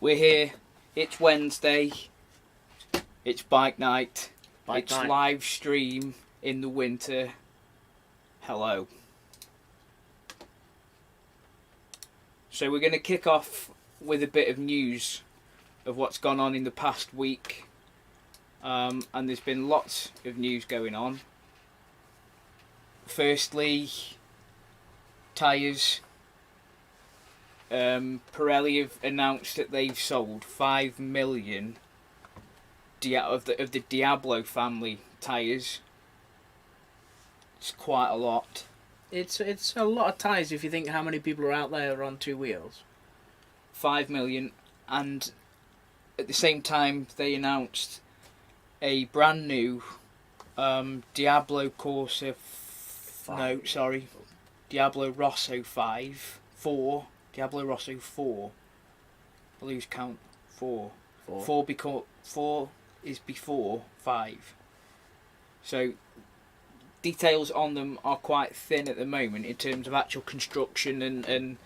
We're here. It's Wednesday. It's bike night. Bike night. Live stream in the winter. Hello. So we're going to kick off with a bit of news of what's gone on in the past week. And there's been lots of news going on. Firstly, tyres. Pirelli have announced that they've sold 5 million of the Diablo family tyres. It's quite a lot. It's a lot of tyres if you think how many people are out there on two wheels. 5 million, and at the same time they announced a brand new Diablo Corsa. Diablo Rosso 4. Diablo Rosso 4. I lose count. 4. 4 is before 5. So details on them are quite thin at the moment in terms of actual construction, and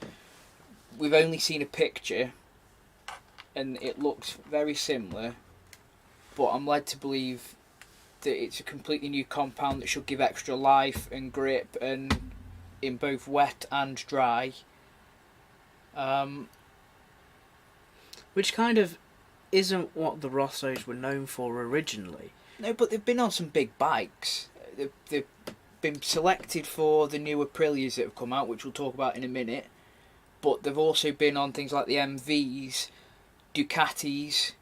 we've only seen a picture and it looks very similar, but I'm led to believe that it's a completely new compound that should give extra life and grip and in both wet and dry. Which kind of isn't what the Rossos were known for originally. No, but they've been on some big bikes. They've been selected for the new Aprilias that have come out, which we'll talk about in a minute. But they've also been on things like the MVs, Ducatis.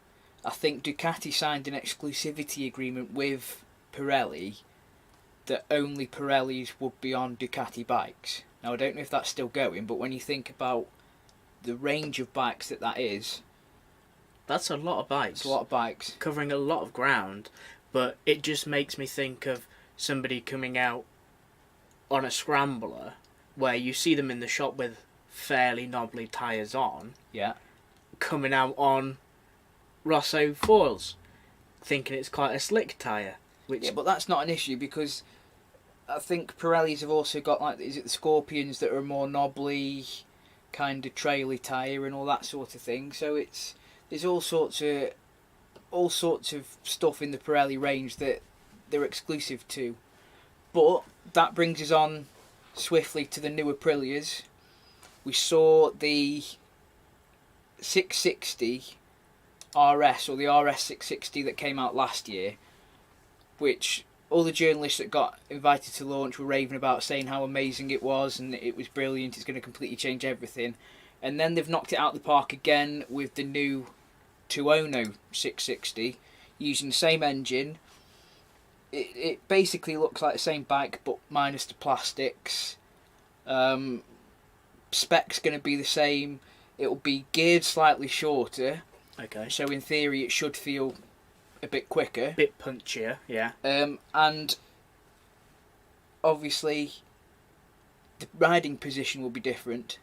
I think Ducati signed an exclusivity agreement with Pirelli that only Pirellis would be on Ducati bikes. Now, I don't know if that's still going, but when you think about the range of bikes that is, that's a lot of bikes. It's a lot of bikes. Covering a lot of ground, but it just makes me think of somebody coming out on a scrambler where you see them in the shop with fairly knobbly tyres on. Yeah. Coming out on Rosso foils, thinking it's quite a slick tyre. Yeah, but that's not an issue because I think Pirellis have also got, like, is it the Scorpions that are more knobbly, kind of traily tyre and all that sort of thing. So there's all sorts of stuff in the Pirelli range that they're exclusive to. But that brings us on swiftly to the new Aprilias. We saw the 660 RS, or the RS 660 that came out last year, which all the journalists that got invited to launch were raving about, saying how amazing it was and it was brilliant, it's going to completely change everything. And then they've knocked it out of the park again with the new Tuono 660 using the same engine. It basically looks like the same bike but minus the plastics. Spec's going to be the same. It'll be geared slightly shorter. Okay. So in theory it should feel a bit quicker. A bit punchier, yeah. And obviously the riding position will be different.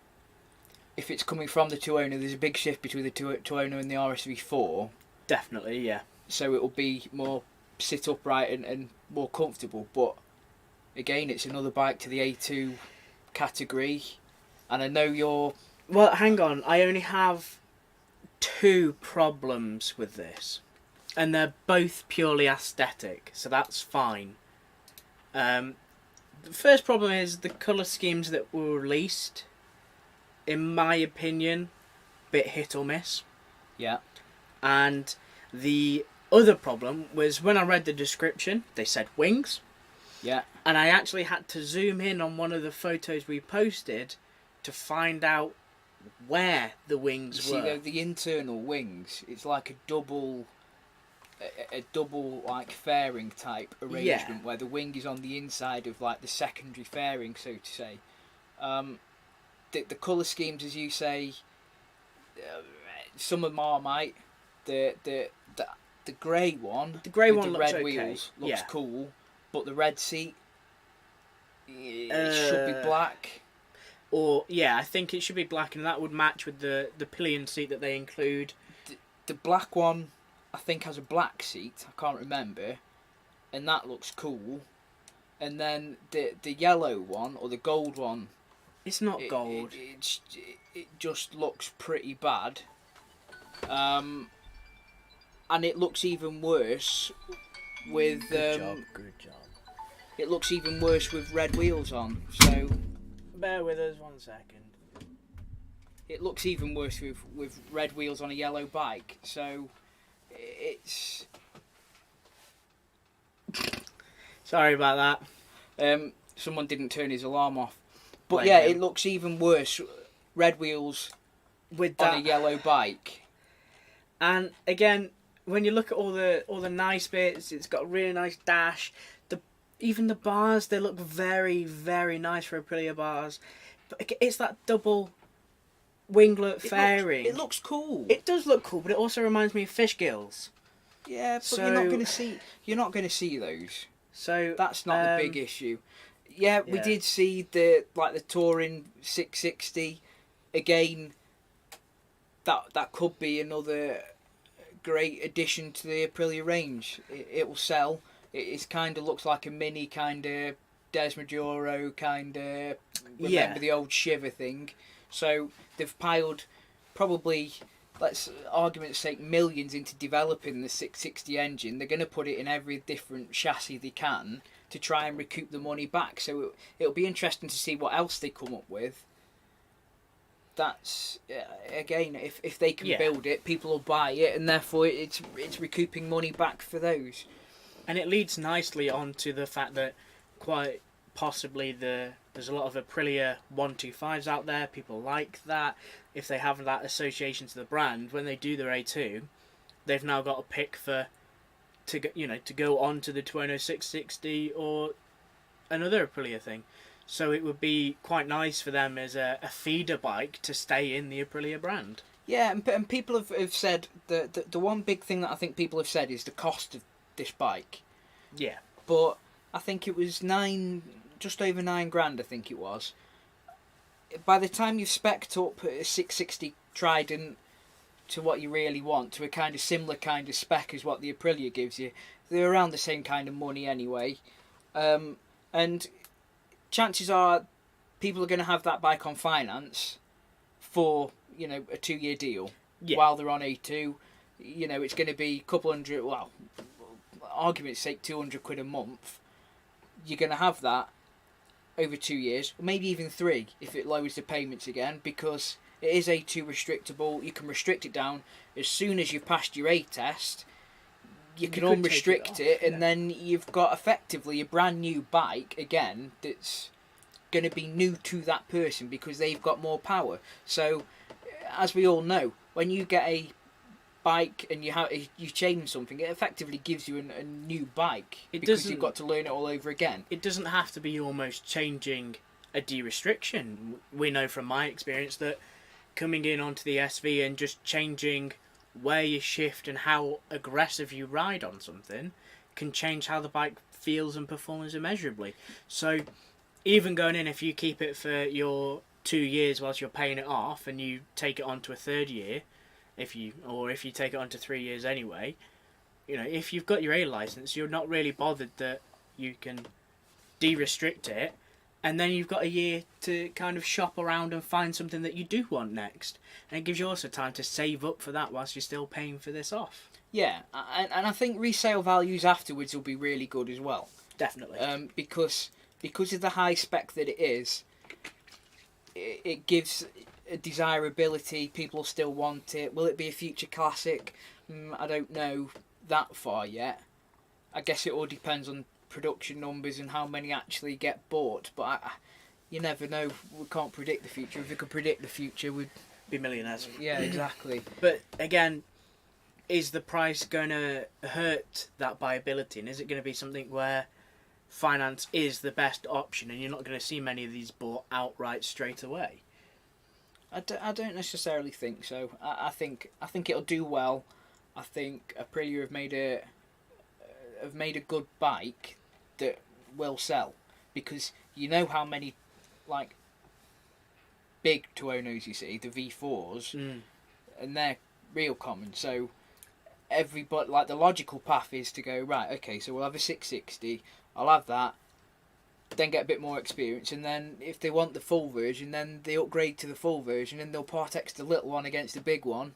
If it's coming from the Tuono, there's a big shift between the Tuono and the RSV4. Definitely, yeah. So it'll be more sit upright and more comfortable. But again, it's another bike to the A2 category. And I know you're... Well, hang on. I only have 2 problems with this. And they're both purely aesthetic, so that's fine. The first problem is the colour schemes that were released, in my opinion, bit hit or miss. Yeah. And the other problem was when I read the description, they said wings. Yeah. And I actually had to zoom in on one of the photos we posted to find out where the wings were. See, the internal wings, it's like a double like fairing type arrangement, where the wing is on the inside of like the secondary fairing, so to say. The colour schemes, as you say, some are Marmite. The grey one, the grey with one the looks red okay. wheels looks cool, but the red seat, it should be black. Or I think it should be black, and that would match with the pillion seat that they include. The black one, I think, has a black seat. I can't remember, and that looks cool. And then the yellow one or the gold one, it's not gold. It just looks pretty bad. and it looks even worse with Good job. it looks even worse with red wheels on. So Bear with us 1 second. it looks even worse with red wheels on a yellow bike. So it's Sorry about that. Someone didn't turn his alarm off. But Blame yeah, him. it looks even worse red wheels With on that, a yellow bike. and again, when you look at all the nice bits, it's got a really nice dash. Even the bars, they look very, very nice for Aprilia bars. But it's that double winglet fairing. It looks cool. It does look cool, but it also reminds me of fish gills. Yeah, but So- you're not going to see those. So That's not the big issue. Yeah, we yeah. did see the Touring 660 again. That could be another great addition to the Aprilia range. It will sell. It kind of looks like a mini kind of Desmoduro kind of remember the old Shiver thing. So they've piled probably, let's argument's sake, millions into developing the 660 engine. They're going to put it in every different chassis they can to try and recoup the money back. So it'll be interesting to see what else they come up with. That's again, if they can build it, people will buy it, and therefore it's recouping money back for those. And it leads nicely on to the fact that quite possibly there's a lot of Aprilia 125s out there. People like that. If they have that association to the brand, when they do their A2, they've now got a pick to go on to the Tuono 660 or another Aprilia thing. So it would be quite nice for them as a feeder bike to stay in the Aprilia brand. Yeah, and people have said the one big thing that I think people have said is the cost of this bike. Yeah. But I think it was just over £9,000. I think it was. By the time you've spec'd up a 660 Trident to what you really want, to a kind of similar kind of spec as what the Aprilia gives you, they're around the same kind of money anyway. And chances are people are going to have that bike on finance for a 2-year deal while they're on A2. It's going to be a couple hundred, well, argument's sake, 200 quid a month. You're going to have that over 2 years, or maybe even 3 if it lowers the payments again, because it is A2 restrictable. You can restrict it down as soon as you've passed your A test. You can unrestrict it, and then you've got effectively a brand new bike again that's going to be new to that person because they've got more power. So, as we all know, when you get a bike and you change something, it effectively gives you a new bike because you've got to learn it all over again. It doesn't have to be almost changing a de-restriction. We know from my experience that coming in onto the SV and just changing where you shift and how aggressive you ride on something can change how the bike feels and performs immeasurably. So even going in, if you keep it for your 2 years whilst you're paying it off and you take it on to a 3rd year, if you take it on to 3 years anyway, if you've got your A license, you're not really bothered that you can de-restrict it, and then you've got a year to kind of shop around and find something that you do want next, and it gives you also time to save up for that whilst you're still paying for this off. Yeah, and I think resale values afterwards will be really good as well. Definitely. Because of the high spec that it is, it gives a desirability. People still want it. Will it be a future classic? I don't know that far yet. I guess it all depends on production numbers and how many actually get bought. But you never know. We can't predict the future. If we could predict the future, we'd be millionaires. Yeah, exactly. But again, is the price going to hurt that buyability? And is it going to be something where finance is the best option and you're not going to see many of these bought outright straight away? I don't necessarily think so. I think it'll do well. I think Aprilia have made a good bike that will sell, because you know how many big Tuonos you see, the V4s, and they're real common. So everybody, the logical path is to go, right, okay, so we'll have a 660. I'll have that. Then get a bit more experience, and then if they want the full version, then they upgrade to the full version, and they'll part X the little one against the big one,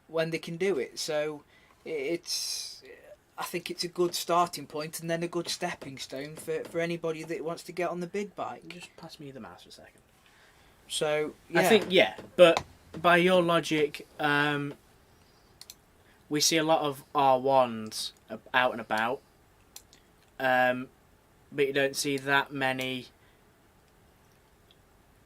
when they can do it. So I think it's a good starting point and then a good stepping stone for anybody that wants to get on the big bike. Just pass me the mouse for a second. So yeah. I think but by your logic, we see a lot of R1s out and about, but you don't see that many.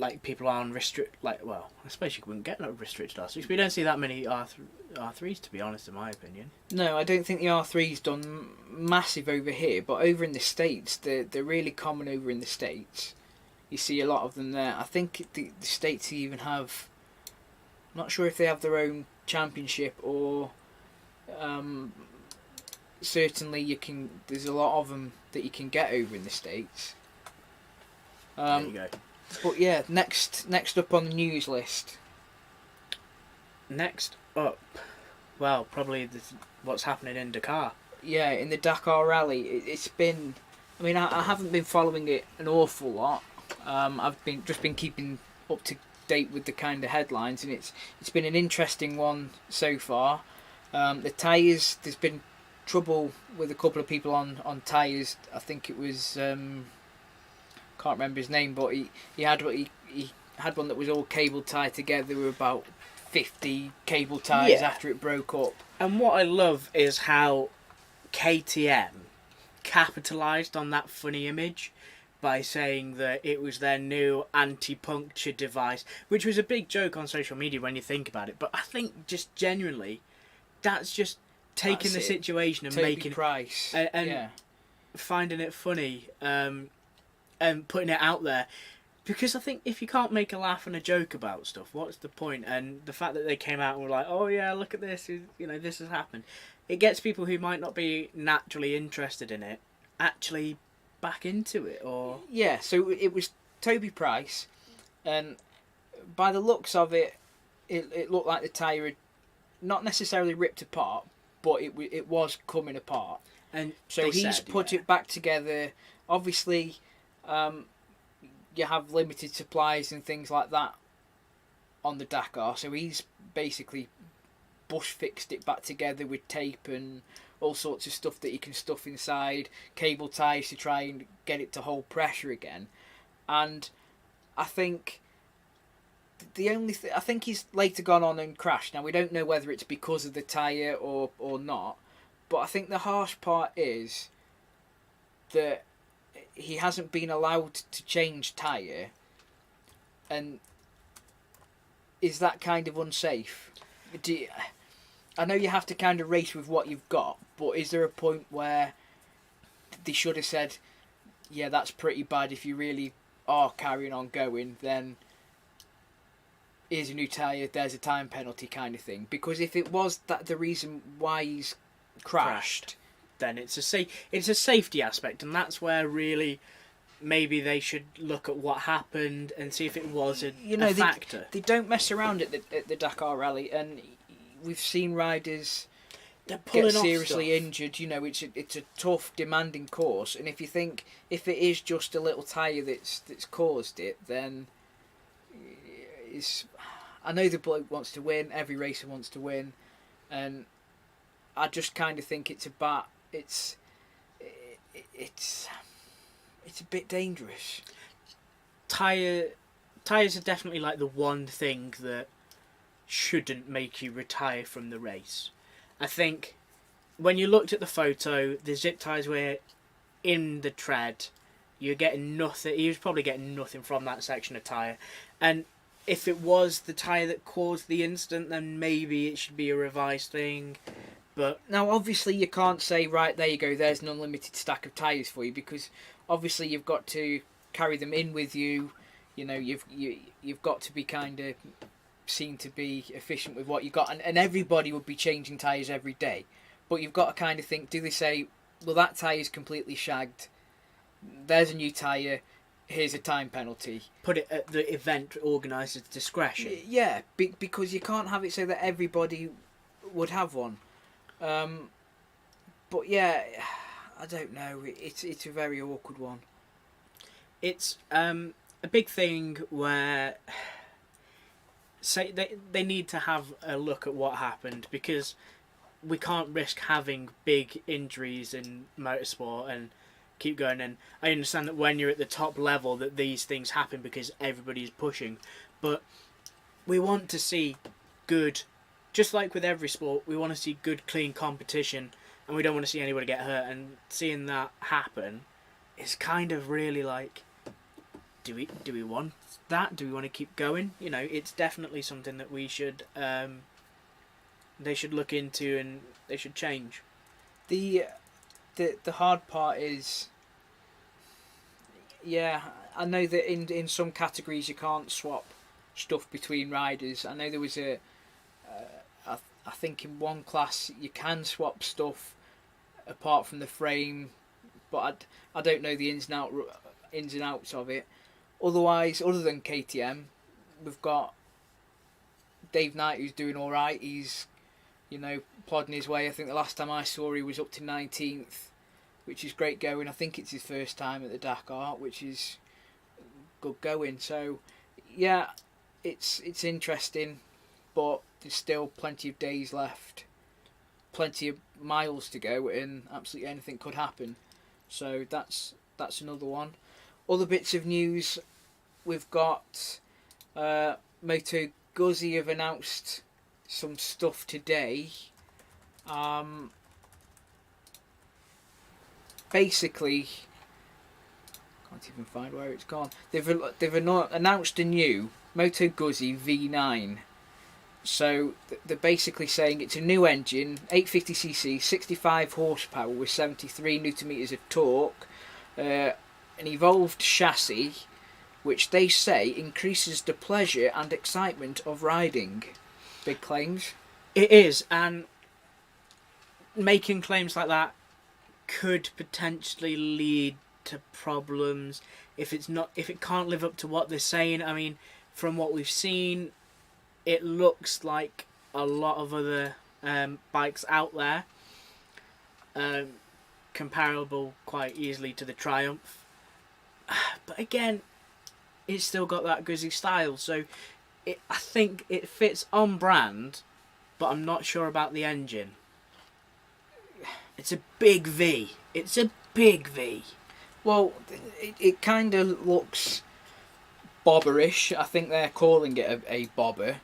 Like people are on I suppose you wouldn't get restricted R6, but you don't see that many R3s, to be honest, in my opinion. No, I don't think the R3's done massive over here, but over in the States, they're really common over in the States. You see a lot of them there. I think the States even have, I'm not sure if they have their own championship or, certainly there's a lot of them that you can get over in the States. There you go. But yeah, next up on the news list. Next up, well, probably what's happening in Dakar. Yeah, in the Dakar Rally, it's been. I mean, I haven't been following it an awful lot. I've just been keeping up to date with the kind of headlines, and it's been an interesting one so far. The tyres, there's been trouble with a couple of people on tyres. I think it was. Can't remember his name, but he had one that was all cable tied together with about 50 cable ties after it broke up. And what I love is how KTM capitalised on that funny image by saying that it was their new anti-puncture device, which was a big joke on social media when you think about it. But I think just genuinely, that's just taking the situation and making Price and finding it funny. And putting it out there, because I think if you can't make a laugh and a joke about stuff, what's the point? And the fact that they came out and were like, "Oh yeah, look at this! This has happened," it gets people who might not be naturally interested in it actually back into it. Or so it was Toby Price, and by the looks of it, it looked like the tyre had not necessarily ripped apart, but it was coming apart. And so he's put it back together. Obviously. You have limited supplies and things like that on the Dakar, so he's basically bush fixed it back together with tape and all sorts of stuff that you can stuff inside, cable ties to try and get it to hold pressure again. And I think I think he's later gone on and crashed. Now we don't know whether it's because of the tyre or not, but I think the harsh part is that he hasn't been allowed to change tyre, and is that kind of unsafe? I know you have to kind of race with what you've got, but is there a point where they should have said, yeah, that's pretty bad, if you really are carrying on going, then here's a new tyre, there's a time penalty kind of thing? Because if it was that the reason why he's crashed, then it's a safety aspect, and that's where really maybe they should look at what happened and see if it was a factor. They don't mess around at the Dakar Rally, and we've seen riders get seriously injured. It's a tough, demanding course, and if it is just a little tyre that's caused it, then I know the bloke wants to win, every racer wants to win, and I just kind of think it's a bit dangerous. Tyres are definitely like the one thing that shouldn't make you retire from the race. I think when you looked at the photo, the zip ties were in the tread. You're getting nothing. He was probably getting nothing from that section of tyre. And if it was the tyre that caused the incident, then maybe it should be a revised thing. But now, obviously, you can't say, right, there you go, there's an unlimited stack of tyres for you, because obviously you've got to carry them in with you. You've got to be kind of seen to be efficient with what you got, and everybody would be changing tyres every day. But you've got to kind of think, do they say, well, that tyre's completely shagged, there's a new tyre, here's a time penalty. Put it at the event organiser's discretion. Yeah, because you can't have it so that everybody would have one. But yeah, I don't know. It's a very awkward one. It's a big thing where say they need to have a look at what happened, because we can't risk having big injuries in motorsport and keep going. And I understand that when you're at the top level that these things happen because everybody's pushing, but we want to see good, just like with every sport, we want to see good, clean competition, and we don't want to see anybody get hurt. And seeing that happen is kind of really like, do we want that? Do we want to keep going? You know, it's definitely something that we should they should look into, and they should change. The hard part is, yeah, I know that in some categories you can't swap stuff between riders. I know there was I think in one class you can swap stuff apart from the frame, but I don't know the ins and outs of it. Otherwise, other than KTM, we've got Dave Knight, who's doing all right. He's, plodding his way. I think the last time I saw he was up to 19th, which is great going. I think it's his first time at the Dakar, which is good going. So, yeah, it's interesting, but there's still plenty of days left, plenty of miles to go, and absolutely anything could happen. So that's another one. Other bits of news, we've got Moto Guzzi have announced some stuff today. Basically, can't even find where it's gone. They've announced a new Moto Guzzi V9. So they're basically saying it's a new engine, 850cc, 65 horsepower with 73 newton meters of torque, an evolved chassis, which they say increases the pleasure and excitement of riding. Big claims. It is, and making claims like that could potentially lead to problems if it can't live up to what they're saying. I mean, from what we've seen, it looks like a lot of other bikes out there, comparable quite easily to the Triumph. But again, it's still got that Guzzi style, so I think it fits on brand, but I'm not sure about the engine. It's a big V. It's a big V. Well, it kind of looks bobberish. I think they're calling it a bobber.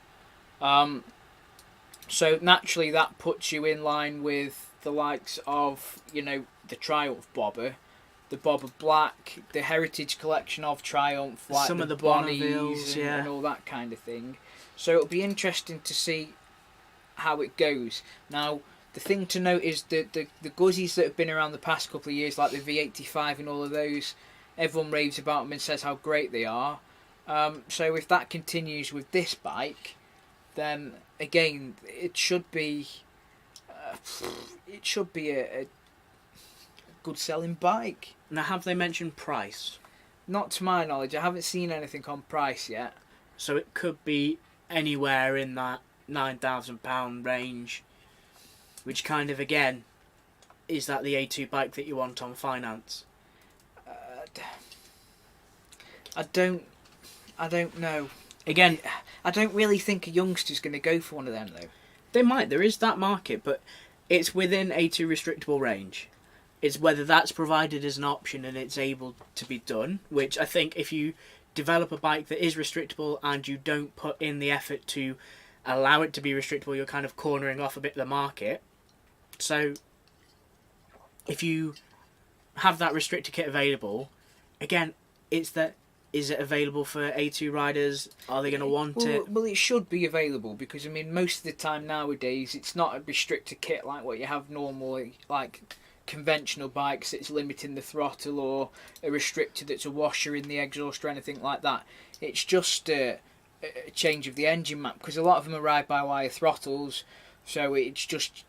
So naturally that puts you in line with the likes of, the Triumph bobber, the Bobber Black, the Heritage Collection of Triumph, like some the of the Bonnies Bonnevilles, and all that kind of thing. So it'll be interesting to see how it goes. Now, the thing to note is the Guzzis that have been around the past couple of years, like the V85 and all of those, everyone raves about them and says how great they are. So if that continues with this bike, then again it should be a good selling bike. Now, have they mentioned price? Not to my knowledge. I haven't seen anything on price yet. So it could be anywhere in that £9,000 range, which kind of, again, is that the A2 bike that you want on finance? I don't know. Again, I don't really think a youngster's going to go for one of them, though. they might. There is that market, but it's within A2 restrictable range. It's whether that's provided as an option and it's able to be done, which I think if you develop a bike that is restrictable and you don't put in the effort to allow it to be restrictable, you're kind of cornering off a bit of the market. So if you have that restrictor kit available, again, it's that, is it available for A2 riders? Are they going to want it? Well, it should be available because, I mean, most of the time nowadays it's not a restrictor kit like what you have normally, like conventional bikes that's limiting the throttle, or a restrictor that's a washer in the exhaust or anything like that. It's just a change of the engine map, because a lot of them are ride-by-wire throttles, so it's just,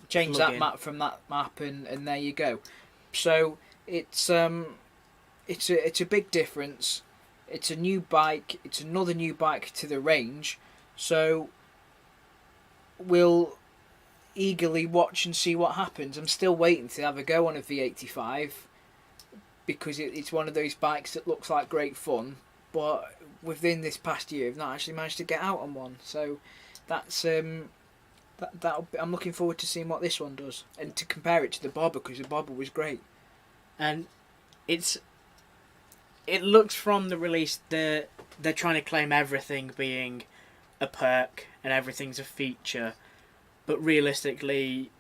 change Plug that in. map from that map and there you go. So it's a big difference. It's a new bike. It's another new bike to the range. So we'll eagerly watch and see what happens. I'm still waiting to have a go on a V85 because it's one of those bikes that looks like great fun, but within this past year, I've not actually managed to get out on one. So that's I'm looking forward to seeing what this one does and to compare it to the bobber, because the bobber was great. And it looks from the release they're trying to claim everything being a perk and everything's a feature, but realistically,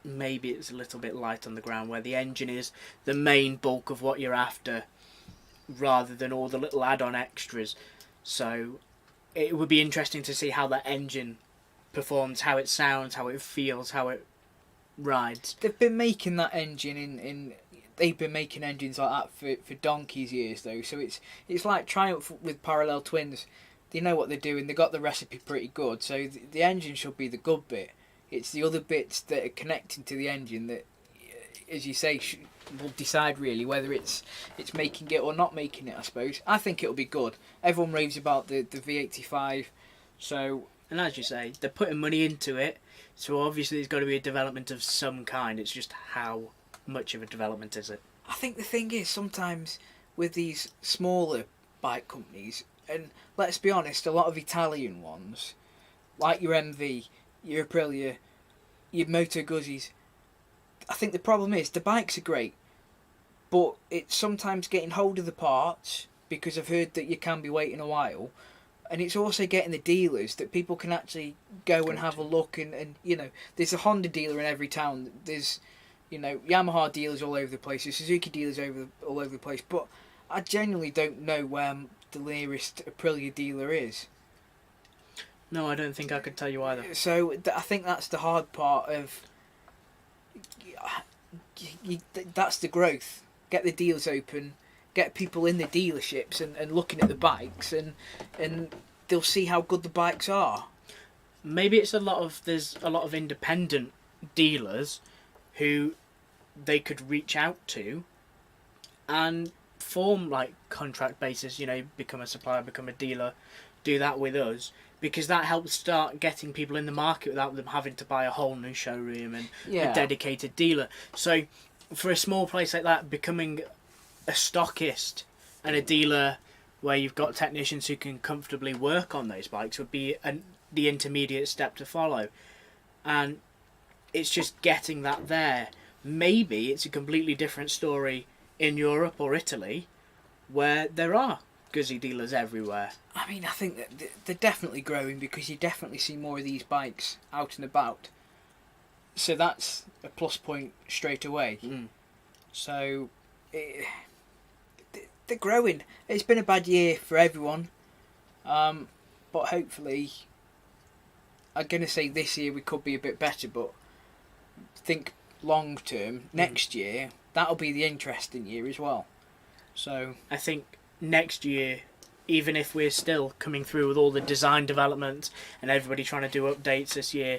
maybe it's a little bit light on the ground, where the engine is the main bulk of what you're after, rather than all the little add-on extras. So it would be interesting to see how that engine performs, how it sounds, how it feels, how it rides. They've been making that engine they've been making engines like that for donkey's years though, so it's like Triumph with parallel twins. They know what they're doing, they got the recipe pretty good, so the engine should be the good bit. It's the other bits that are connecting to the engine that, as you say, will decide really whether it's making it or not making it, I suppose. I think it'll be good. Everyone raves about the V85, so... And as you say, they're putting money into it, so obviously there's got to be a development of some kind. It's just how much of a development is it? I think the thing is, sometimes with these smaller bike companies, and let's be honest, a lot of Italian ones, like your MV, your Aprilia, your Moto Guzzi's, I think the problem is the bikes are great, but it's sometimes getting hold of the parts, because I've heard that you can be waiting a while, and it's also getting the dealers that people can actually go and have a look, and you know, there's a Honda dealer in every town, there's, you know, Yamaha dealers all over the place, there's Suzuki dealers all over the place, but I genuinely don't know where the nearest Aprilia dealer is. No, I don't think I could tell you either. So I think that's the hard part of... that's the growth. Get the deals open, get people in the dealerships and looking at the bikes, and they'll see how good the bikes are. Maybe there's a lot of independent dealers who they could reach out to and form like contract basis, you know, become a supplier, become a dealer, do that with us, because that helps start getting people in the market without them having to buy a whole new showroom and a dedicated dealer. So for a small place like that, becoming a stockist and a dealer where you've got technicians who can comfortably work on those bikes would be the intermediate step to follow. And it's just getting that there. Maybe it's a completely different story in Europe or Italy, where there are Guzzi dealers everywhere. I mean, I think that they're definitely growing, because you definitely see more of these bikes out and about. So that's a plus point straight away. So they're growing. It's been a bad year for everyone, but hopefully, I'm going to say this year we could be a bit better, but think long term, next year, that'll be the interesting year as well. So I think next year, even if we're still coming through with all the design development and everybody trying to do updates this year,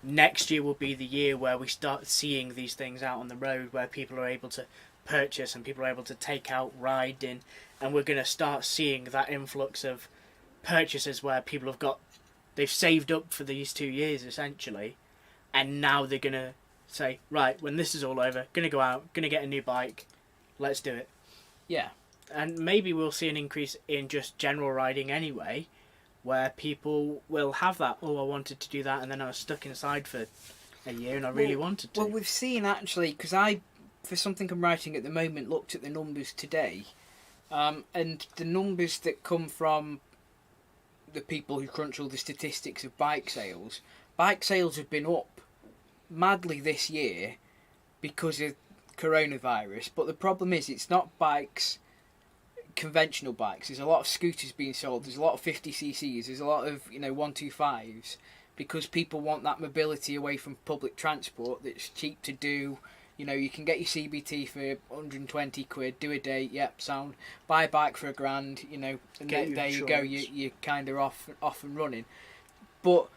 next year will be the year where we start seeing these things out on the road, where people are able to purchase and people are able to take out riding, and we're going to start seeing that influx of purchases where people they've saved up for these 2 years essentially, and now they're going to say, right, when this is all over, going to go out, going to get a new bike, let's do it. Yeah. And maybe we'll see an increase in just general riding anyway, where people will have that, I wanted to do that, and then I was stuck inside for a year and I really wanted to. Well, we've seen actually, because for something I'm writing at the moment, looked at the numbers today, and the numbers that come from the people who crunch all the statistics of bike sales have been up madly this year because of coronavirus. But the problem is, it's not bikes, conventional bikes. There's a lot of scooters being sold, there's a lot of 50cc's, there's a lot of 125s, because people want that mobility away from public transport that's cheap to do. You can get your CBT for 120 quid, do a day, yep, sound, buy a bike for £1,000, and there you go, you're kind of off and running. But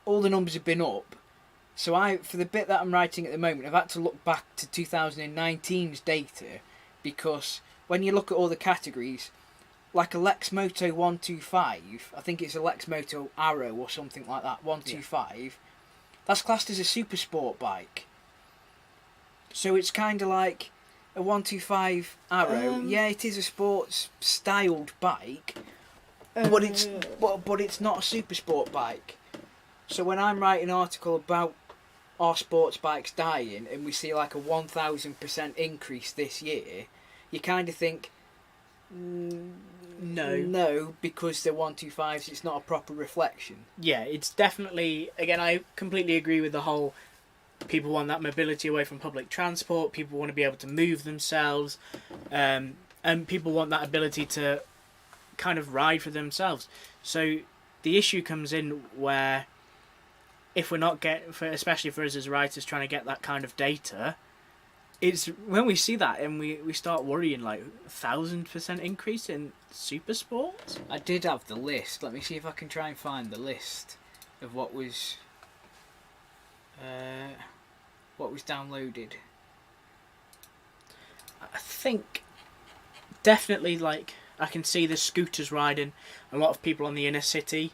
all the numbers have been up, so for the bit that I'm writing at the moment, I've had to look back to 2019's data, because when you look at all the categories, like a Lex Moto 125, I think it's a Lex Moto Arrow or something like that, 125, that's classed as a super sport bike. So it's kind of like, A 125 Arrow. Yeah, it is a sports styled bike, but it's not a super sport bike. So when I'm writing an article about our sports bikes dying, and we see like a 1000% increase this year, you kind of think, no, because they're 125s, it's not a proper reflection. Yeah, it's definitely, again, I completely agree with the whole, people want that mobility away from public transport, people want to be able to move themselves, and people want that ability to kind of ride for themselves. So the issue comes in where, if we're not especially for us as writers trying to get that kind of data, it's when we see that and we start worrying, like 1000% increase in super sports. I did have the list. Let me see if I can try and find the list of what was downloaded. I think definitely, like, I can see the scooters riding. A lot of people on the inner city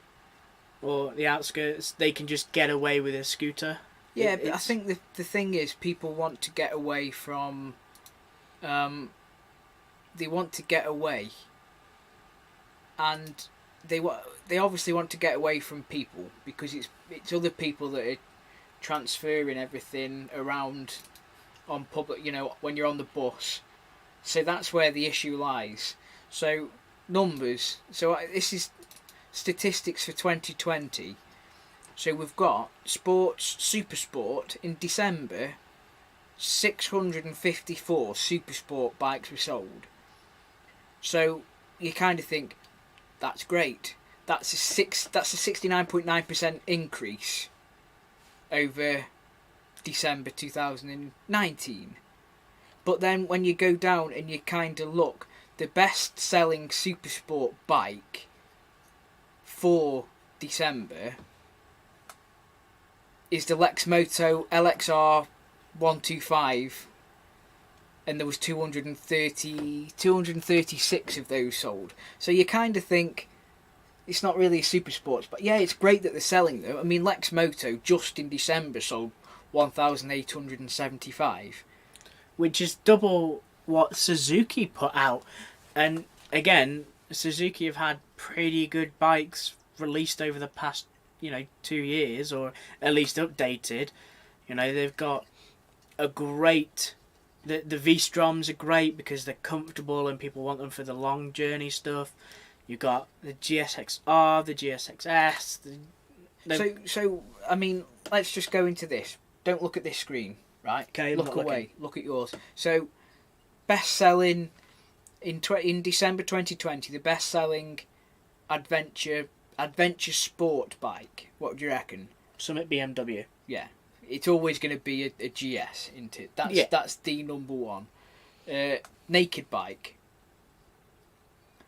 or the outskirts, they can just get away with a scooter. Yeah, but I think the thing is, people want to get away from. They want to get away, and they obviously want to get away from people, because it's other people that are transferring everything around on public. You know, when you're on the bus, so that's where the issue lies. So numbers. So this is statistics for 2020. So we've got super sport in December. 654 super sport bikes were sold. So you kind of think, that's great. That's a 69.9% increase over December 2019. But then when you go down and you kind of look, the best selling super sport bike for December is the Moto LXR 125, and there was 236 of those sold. So you kind of think it's not really a super sports, but yeah, it's great that they're selling them. I mean, Moto just in December sold 1,875, which is double what Suzuki put out. And again, Suzuki have had pretty good bikes released over the past 2 years, or at least updated. They've got a great, the V-Stroms are great because they're comfortable and people want them for the long journey stuff. You got the GSX-R, the GSX-S. So I mean, let's just go into this. Don't look at this screen, right? Okay, look away. Look at yours. So, best selling in December 2020, the best selling adventure sport bike. What do you reckon? Summit BMW. Yeah, it's always going to be a GS, isn't it? That's the number one. Naked bike.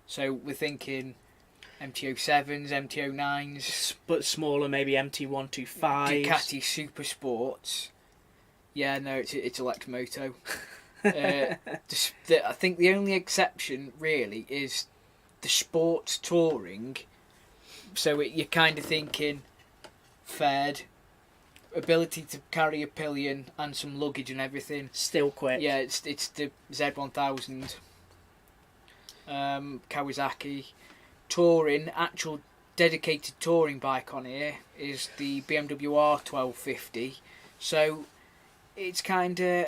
So we're thinking MT-07s, MT-09s, but smaller, maybe MT-125s. Ducati Super Sports. Yeah, no, it's a Moto. I think the only exception really is the sports touring. So you're kind of thinking fared, ability to carry a pillion and some luggage and everything. Still quick. Yeah, it's the Z1000. Kawasaki. Touring, actual dedicated touring bike on here is the BMW R1250. So it's kind of,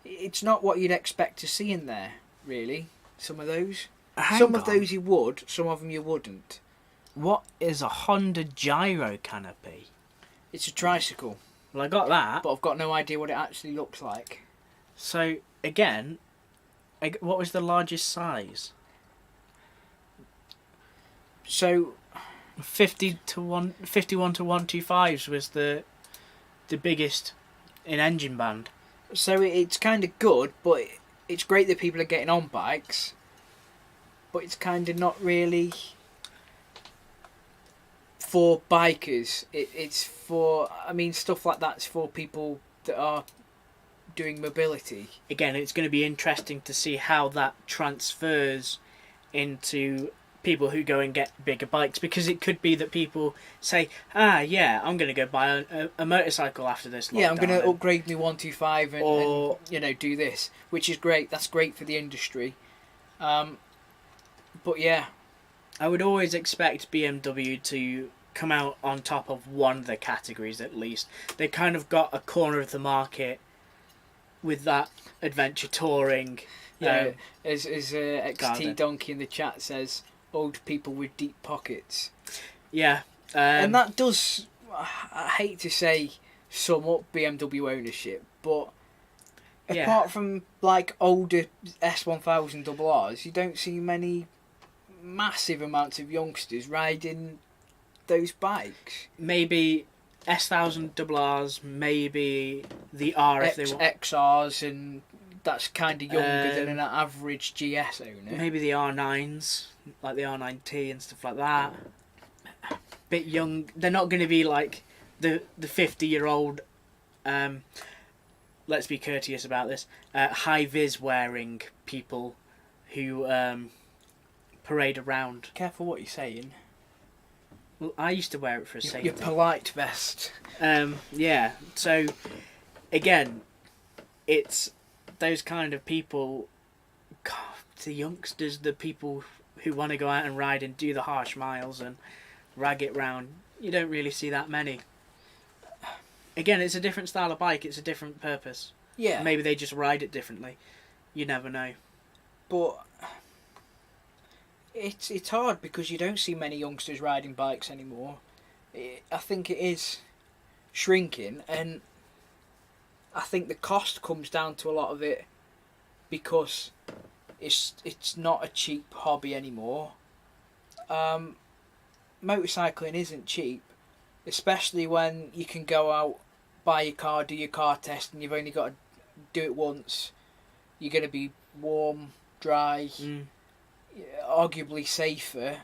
it's not what you'd expect to see in there, really. Some of those. Some of those you would, some of them you wouldn't. What is a Honda Gyro canopy? It's a tricycle. Well, I got that. But I've got no idea what it actually looks like. So, again, what was the largest size? So 51 to 125s was the biggest in engine band. So it's kind of good, but it's great that people are getting on bikes. But it's kind of not really for bikers. It's for, I mean, stuff like that's for people that are doing mobility. Again, it's going to be interesting to see how that transfers into people who go and get bigger bikes, because it could be that people say, yeah, I'm going to go buy a motorcycle after this lockdown. Yeah, I'm going to upgrade my 125 and, you know, do this, which is great. That's great for the industry. But yeah, I would always expect BMW to come out on top of one of the categories at least. They kind of got a corner of the market with that adventure touring. Yeah, as XT Donkey in the chat says, old people with deep pockets. Yeah. And that does, I hate to say, sum up BMW ownership, but apart from like older S1000RRs, you don't see many massive amounts of youngsters riding those bikes. Maybe S1000RRs, maybe the R if they want. XRs, and that's kind of younger than an average GS owner. Maybe the R9s, like the R9T and stuff like that. Bit young. They're not going to be like the 50-year-old, let's be courteous about this, high-vis wearing people who parade around. Careful what you're saying. Well, I used to wear it for a safety. Your polite vest. Yeah, so again, it's those kind of people, God, the youngsters, the people who want to go out and ride and do the harsh miles and rag it round. You don't really see that many. Again, it's a different style of bike, it's a different purpose. Yeah. Maybe they just ride it differently. You never know. But it's hard because you don't see many youngsters riding bikes anymore. I think it is shrinking, and I think the cost comes down to a lot of it because it's not a cheap hobby anymore. Motorcycling isn't cheap, especially when you can go out, buy your car, do your car test, and you've only got to do it once. You're going to be warm, dry, arguably safer.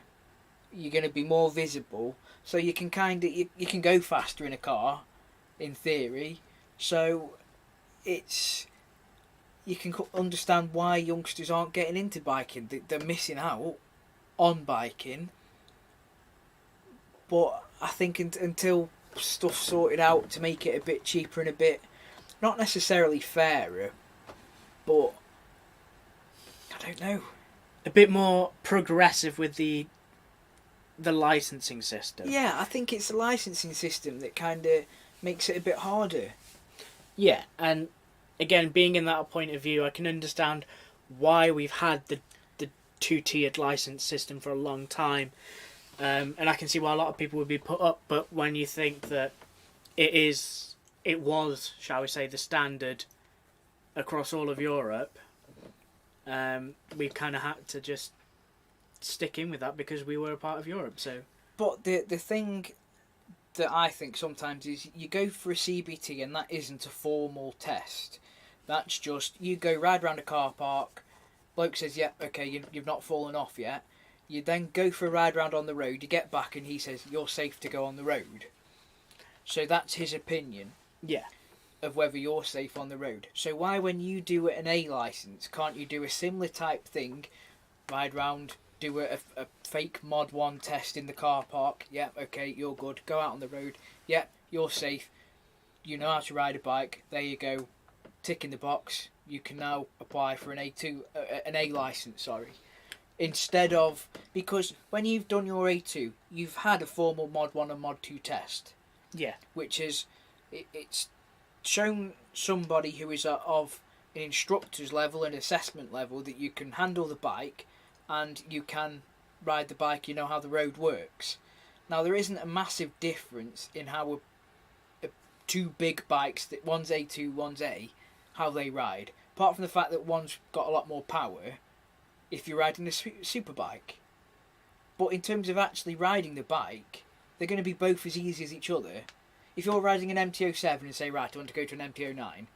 You're going to be more visible, so you can you can go faster in a car, in theory. So you can understand why youngsters aren't getting into biking. They're missing out on biking. But I think until stuff's sorted out to make it a bit cheaper and a bit, not necessarily fairer, but I don't know, a bit more progressive with the licensing system. Yeah, I think it's the licensing system that kind of makes it a bit harder. Yeah, and again, being in that point of view, I can understand why we've had the two-tiered license system for a long time. And I can see why a lot of people would be put up, but when you think that it was, shall we say, the standard across all of Europe, we kind of had to just stick in with that because we were a part of Europe. So, but the thing that I think sometimes is you go for a CBT and that isn't a formal test. That's just you go ride around a car park. Bloke says, "Yeah, okay, you've not fallen off yet." You then go for a ride around on the road, you get back and he says, you're safe to go on the road. So that's his opinion. Yeah. Of whether you're safe on the road. So why, when you do an A licence, can't you do a similar type thing? Ride round, do a fake Mod 1 test in the car park. Yeah, okay, you're good. Go out on the road. Yeah, you're safe. You know how to ride a bike. There you go. Tick in the box. You can now apply for an A licence, sorry. Instead of, because when you've done your A2, you've had a formal Mod 1 and Mod 2 test. Yeah. Which is, it's shown somebody who is of an instructor's level and assessment level that you can handle the bike and you can ride the bike, you know how the road works. Now there isn't a massive difference in how two big bikes, that one's A2, one's A, how they ride. Apart from the fact that one's got a lot more power if you're riding a super bike. But in terms of actually riding the bike, they're going to be both as easy as each other. If you're riding an MT-07 and say, right, I want to go to an MT-09,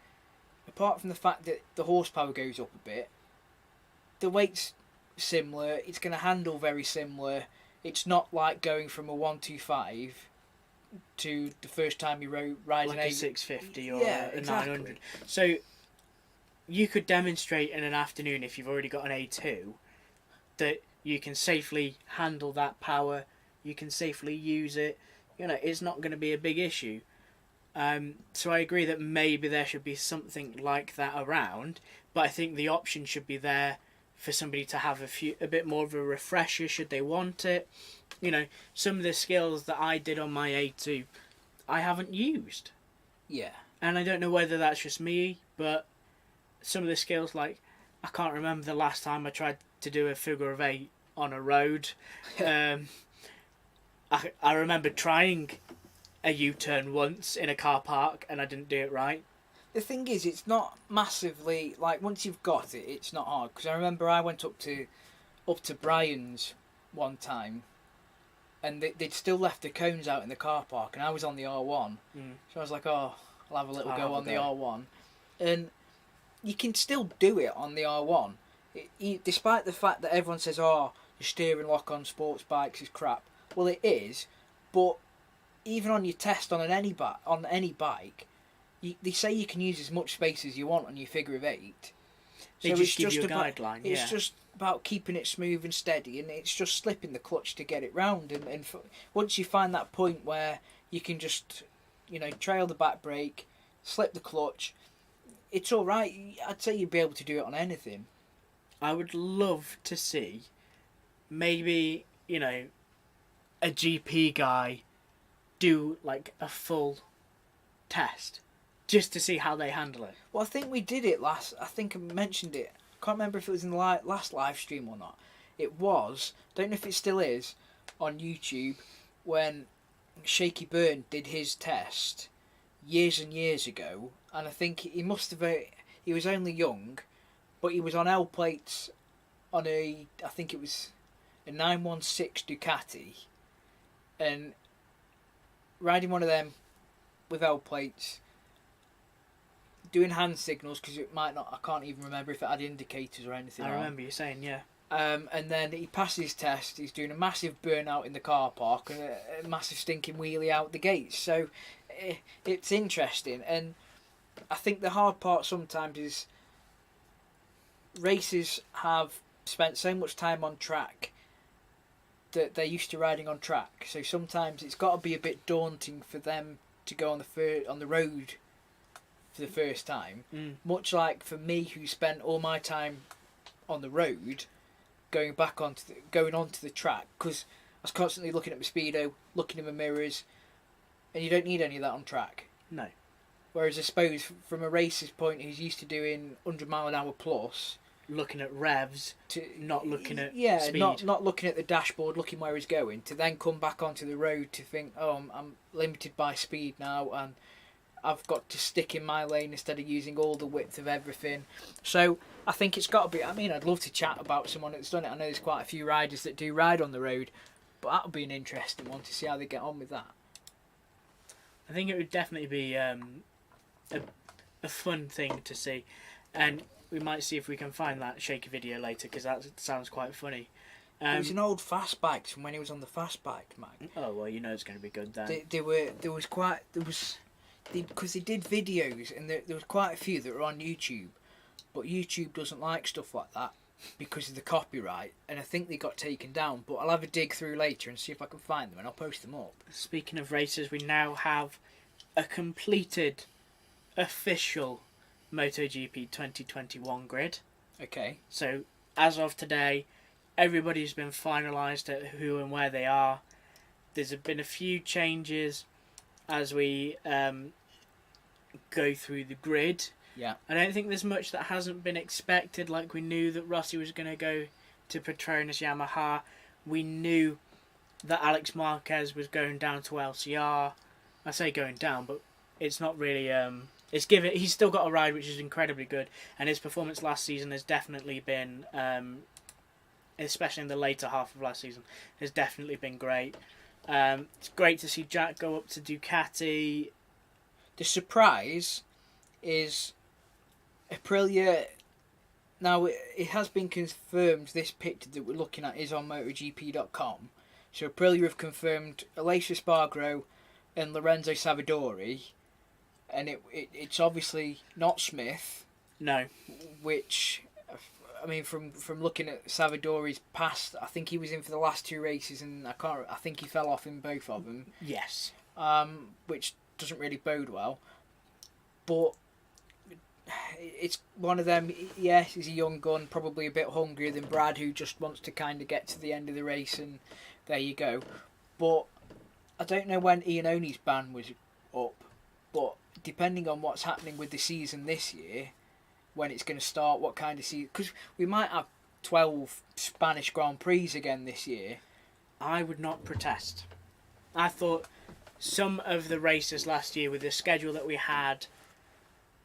apart from the fact that the horsepower goes up a bit, the weight's similar, it's going to handle very similar. It's not like going from a 125 to the first time you ride like an a 650 or a exactly. 900. So you could demonstrate in an afternoon, if you've already got an A2, that You can safely handle that power. You can safely use it. You know, it's not going to be a big issue. So I agree that maybe there should be something like that around, but I think the option should be there for somebody to have a bit more of a refresher should they want it. You know, some of the skills that I did on my A2, I haven't used. Yeah. And I don't know whether that's just me, but some of the skills, like, I can't remember the last time I tried to do a figure of 8 on a road. I remember trying a U-turn once in a car park and I didn't do it right. The thing is, it's not massively, like, once you've got it, it's not hard. Because I remember I went up to Brian's one time, and they'd still left the cones out in the car park, and I was on the R1. So I was like, oh, I'll have a little go on the R1. And you can still do it on the R1. Despite the fact that everyone says, oh, the steering lock on sports bikes is crap. Well, it is, but even on your test on any bike, they say you can use as much space as you want on your figure of 8. They So just give you a guideline. It's just about keeping it smooth and steady, and it's just slipping the clutch to get it round. And once you find that point where you can just, you know, trail the back brake, slip the clutch, it's all right. I'd say you'd be able to do it on anything. I would love to see maybe, you know, a GP guy do like a full test just to see how they handle it. Well, I think we did it last. I think I mentioned it. I can't remember if it was in the last live stream or not. It was. Don't know if it still is on YouTube when Shaky Byrne did his test years and years ago, and I think he must have. He was only young, but he was on L plates on I think it was a 916 Ducati, and riding one of them with L plates, doing hand signals because it might not. I can't even remember if it had indicators or anything. I remember you saying, yeah. And then he passes his test. He's doing a massive burnout in the car park and a massive stinking wheelie out the gates. So it's interesting, and I think the hard part sometimes is racers have spent so much time on track that they're used to riding on track. So sometimes it's got to be a bit daunting for them to go on the road for the first time. Much like for me, who spent all my time on the road, going onto the track, because I was constantly looking at my speedo, looking in my mirrors, and you don't need any of that on track. No. Whereas I suppose from a racer's point, who's used to doing 100 mile an hour plus, looking at revs, not looking at speed. not looking at the dashboard, looking where he's going, to then come back onto the road to think, oh, I'm limited by speed now, and I've got to stick in my lane instead of using all the width of everything. So I think it's got to be. I mean, I'd love to chat about someone that's done it. I know there's quite a few riders that do ride on the road, but that'll be an interesting one to see how they get on with that. I think it would definitely be a fun thing to see, and we might see if we can find that Shaky video later, because that sounds quite funny. It was an old fast bike from when he was on the fast bike, Mag. Oh well, you know it's going to be good then. Because they did videos, and there was quite a few that were on YouTube, but YouTube doesn't like stuff like that because of the copyright, and I think they got taken down. But I'll have a dig through later and see if I can find them, and I'll post them up. Speaking of races, we now have a completed official Moto GP 2021 grid. Okay. So as of today, everybody's been finalised at who and where they are. There's been a few changes as we go through the grid. Yeah. I don't think there's much that hasn't been expected. Like, we knew that Rossi was going to go to Petronas Yamaha. We knew that Alex Marquez was going down to LCR. I say going down, but it's not really. He's still got a ride which is incredibly good, and his performance last season has definitely been, especially in the later half of last season, has definitely been great. It's great to see Jack go up to Ducati. The surprise is Aprilia. Now, it has been confirmed, this picture that we're looking at is on MotoGP.com. So Aprilia have confirmed Alessio Spargaro and Lorenzo Savadori. And it's obviously not Smith. No. Which I mean, from looking at Savadori's past, I think he was in for the last 2 races, and I think he fell off in both of them. Yes. Which doesn't really bode well. But it's one of them. Yes, he's a young gun, probably a bit hungrier than Brad, who just wants to kind of get to the end of the race, and there you go. But I don't know when Iannone's ban was up, but depending on what's happening with the season this year, when it's going to start, what kind of season, because we might have 12 Spanish Grand Prix again this year. I would not protest. I thought some of the races last year with the schedule that we had,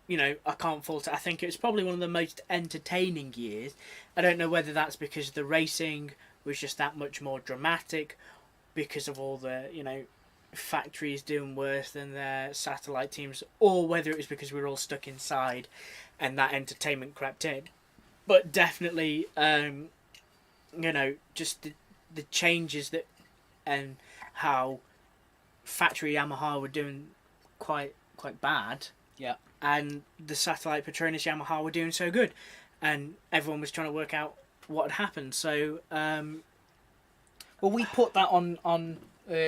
you know, I can't fault it. I think it was probably one of the most entertaining years. I don't know whether that's because the racing was just that much more dramatic, because of all the, you know, factories doing worse than their satellite teams, or whether it was because we were all stuck inside and that entertainment crept in. But definitely, you know, just the changes that, and how factory Yamaha were doing quite bad. Yeah. And the satellite Petronas Yamaha were doing so good, and everyone was trying to work out what had happened. So, well, we put that on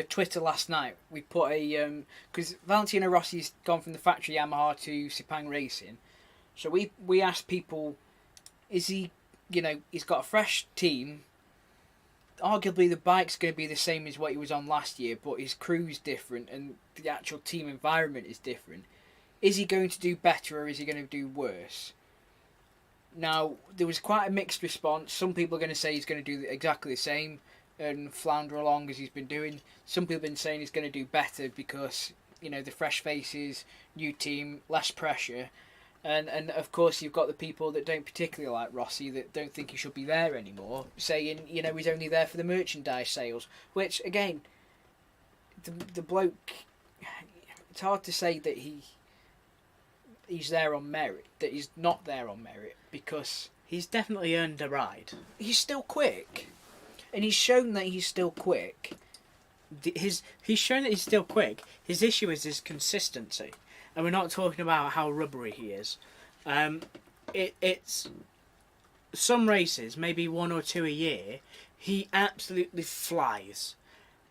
Twitter last night. We put a because Valentino Rossi's gone from the factory Yamaha to Sepang Racing, so we asked people, is he, you know, he's got a fresh team. Arguably, the bike's going to be the same as what he was on last year, but his crew's different and the actual team environment is different. Is he going to do better or is he going to do worse? Now, there was quite a mixed response. Some people are going to say he's going to do exactly the same and flounder along as he's been doing. Some people have been saying he's going to do better because, you know, the fresh faces, new team, less pressure. And of course, you've got the people that don't particularly like Rossi, that don't think he should be there anymore, saying, you know, he's only there for the merchandise sales. Which, again, the bloke, it's hard to say that he's there on merit, that he's not there on merit, because he's definitely earned a ride. He's still quick, and he's shown that he's still quick. He's shown that he's still quick. His issue is his consistency. And we're not talking about how rubbery he is. It's some races, maybe 1 or 2 a year, he absolutely flies.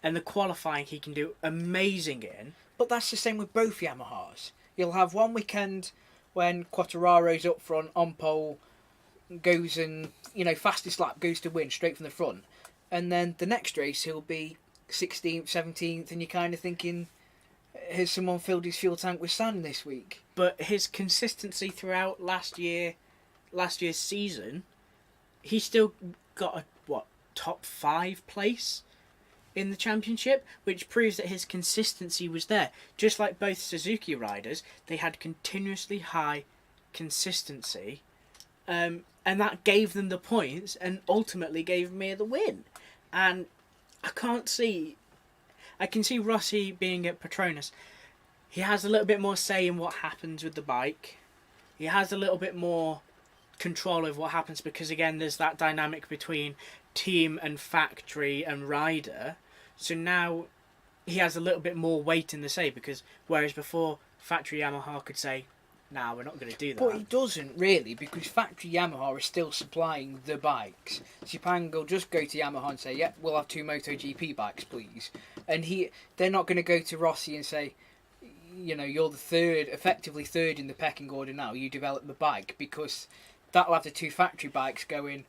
And the qualifying he can do amazing in. But that's the same with both Yamahas. You'll have one weekend when Quartararo's up front, on pole, goes and, you know, fastest lap, goes to win, straight from the front. And then the next race he'll be 16th, 17th, and you're kind of thinking, has someone filled his fuel tank with sand this week? But his consistency throughout last year's season, he still got a top 5 place in the championship, which proves that his consistency was there. Just like both Suzuki riders, they had continuously high consistency, and that gave them the points and ultimately gave Mir the win. And I can see Rossi being at Petronas. He has a little bit more say in what happens with the bike. He has a little bit more control over what happens, because again, there's that dynamic between team and factory and rider. So now he has a little bit more weight in the say, because whereas before factory Yamaha could say, "Nah, we're not going to do that." But he doesn't really, because factory Yamaha is still supplying the bikes. Sepang will just go to Yamaha and say, "Yeah, we'll have 2 Moto GP bikes, please." And they're not going to go to Rossi and say, you know, you're effectively third in the pecking order now, you develop the bike, because that'll have the 2 factory bikes going,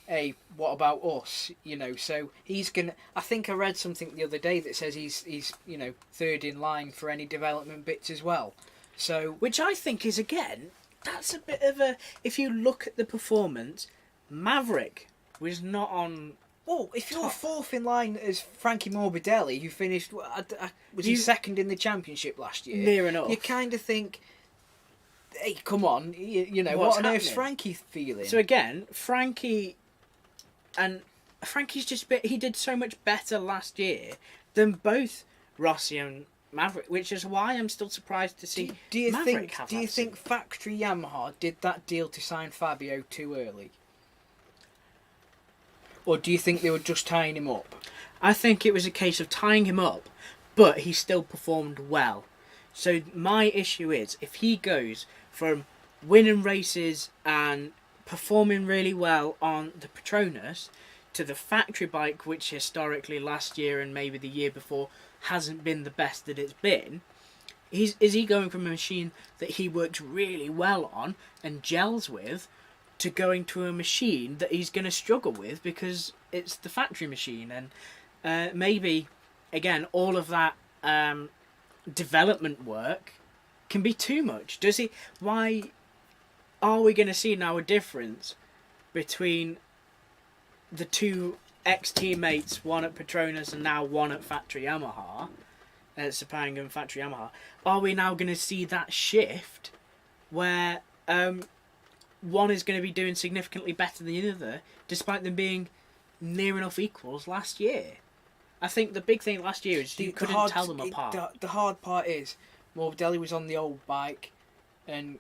hey, what about us? You know, so he's going to... I think I read something the other day that says he's you know, third in line for any development bits as well. So, which I think is, again, that's a bit of a... If you look at the performance, Maverick was not on... Well, if you're 4th in line as Frankie Morbidelli, who finished... was he second in the championship last year? Near enough. You kind of think, hey, come on, you know, what on earth's Frankie feeling? So again, Frankie's just... He did so much better last year than both Rossi and Maverick, which is why I'm still surprised to see Maverick have that. Do you think factory Yamaha did that deal to sign Fabio too early? Or do you think they were just tying him up? I think it was a case of tying him up, but he still performed well. So my issue is, if he goes from winning races and performing really well on the Petronas to the factory bike, which historically last year and maybe the year before hasn't been the best that it's been. Is he going from a machine that he works really well on and gels with to going to a machine that he's going to struggle with because it's the factory machine? And maybe, again, all of that development work can be too much. Why are we going to see now a difference between the two ex-teammates, one at Petronas and now one at Factory Yamaha, Sepang and Factory Yamaha? Are we now going to see that shift where one is going to be doing significantly better than the other, despite them being near enough equals last year? I think the big thing last year is you couldn't tell them apart. The hard part is Morbidelli was on the old bike and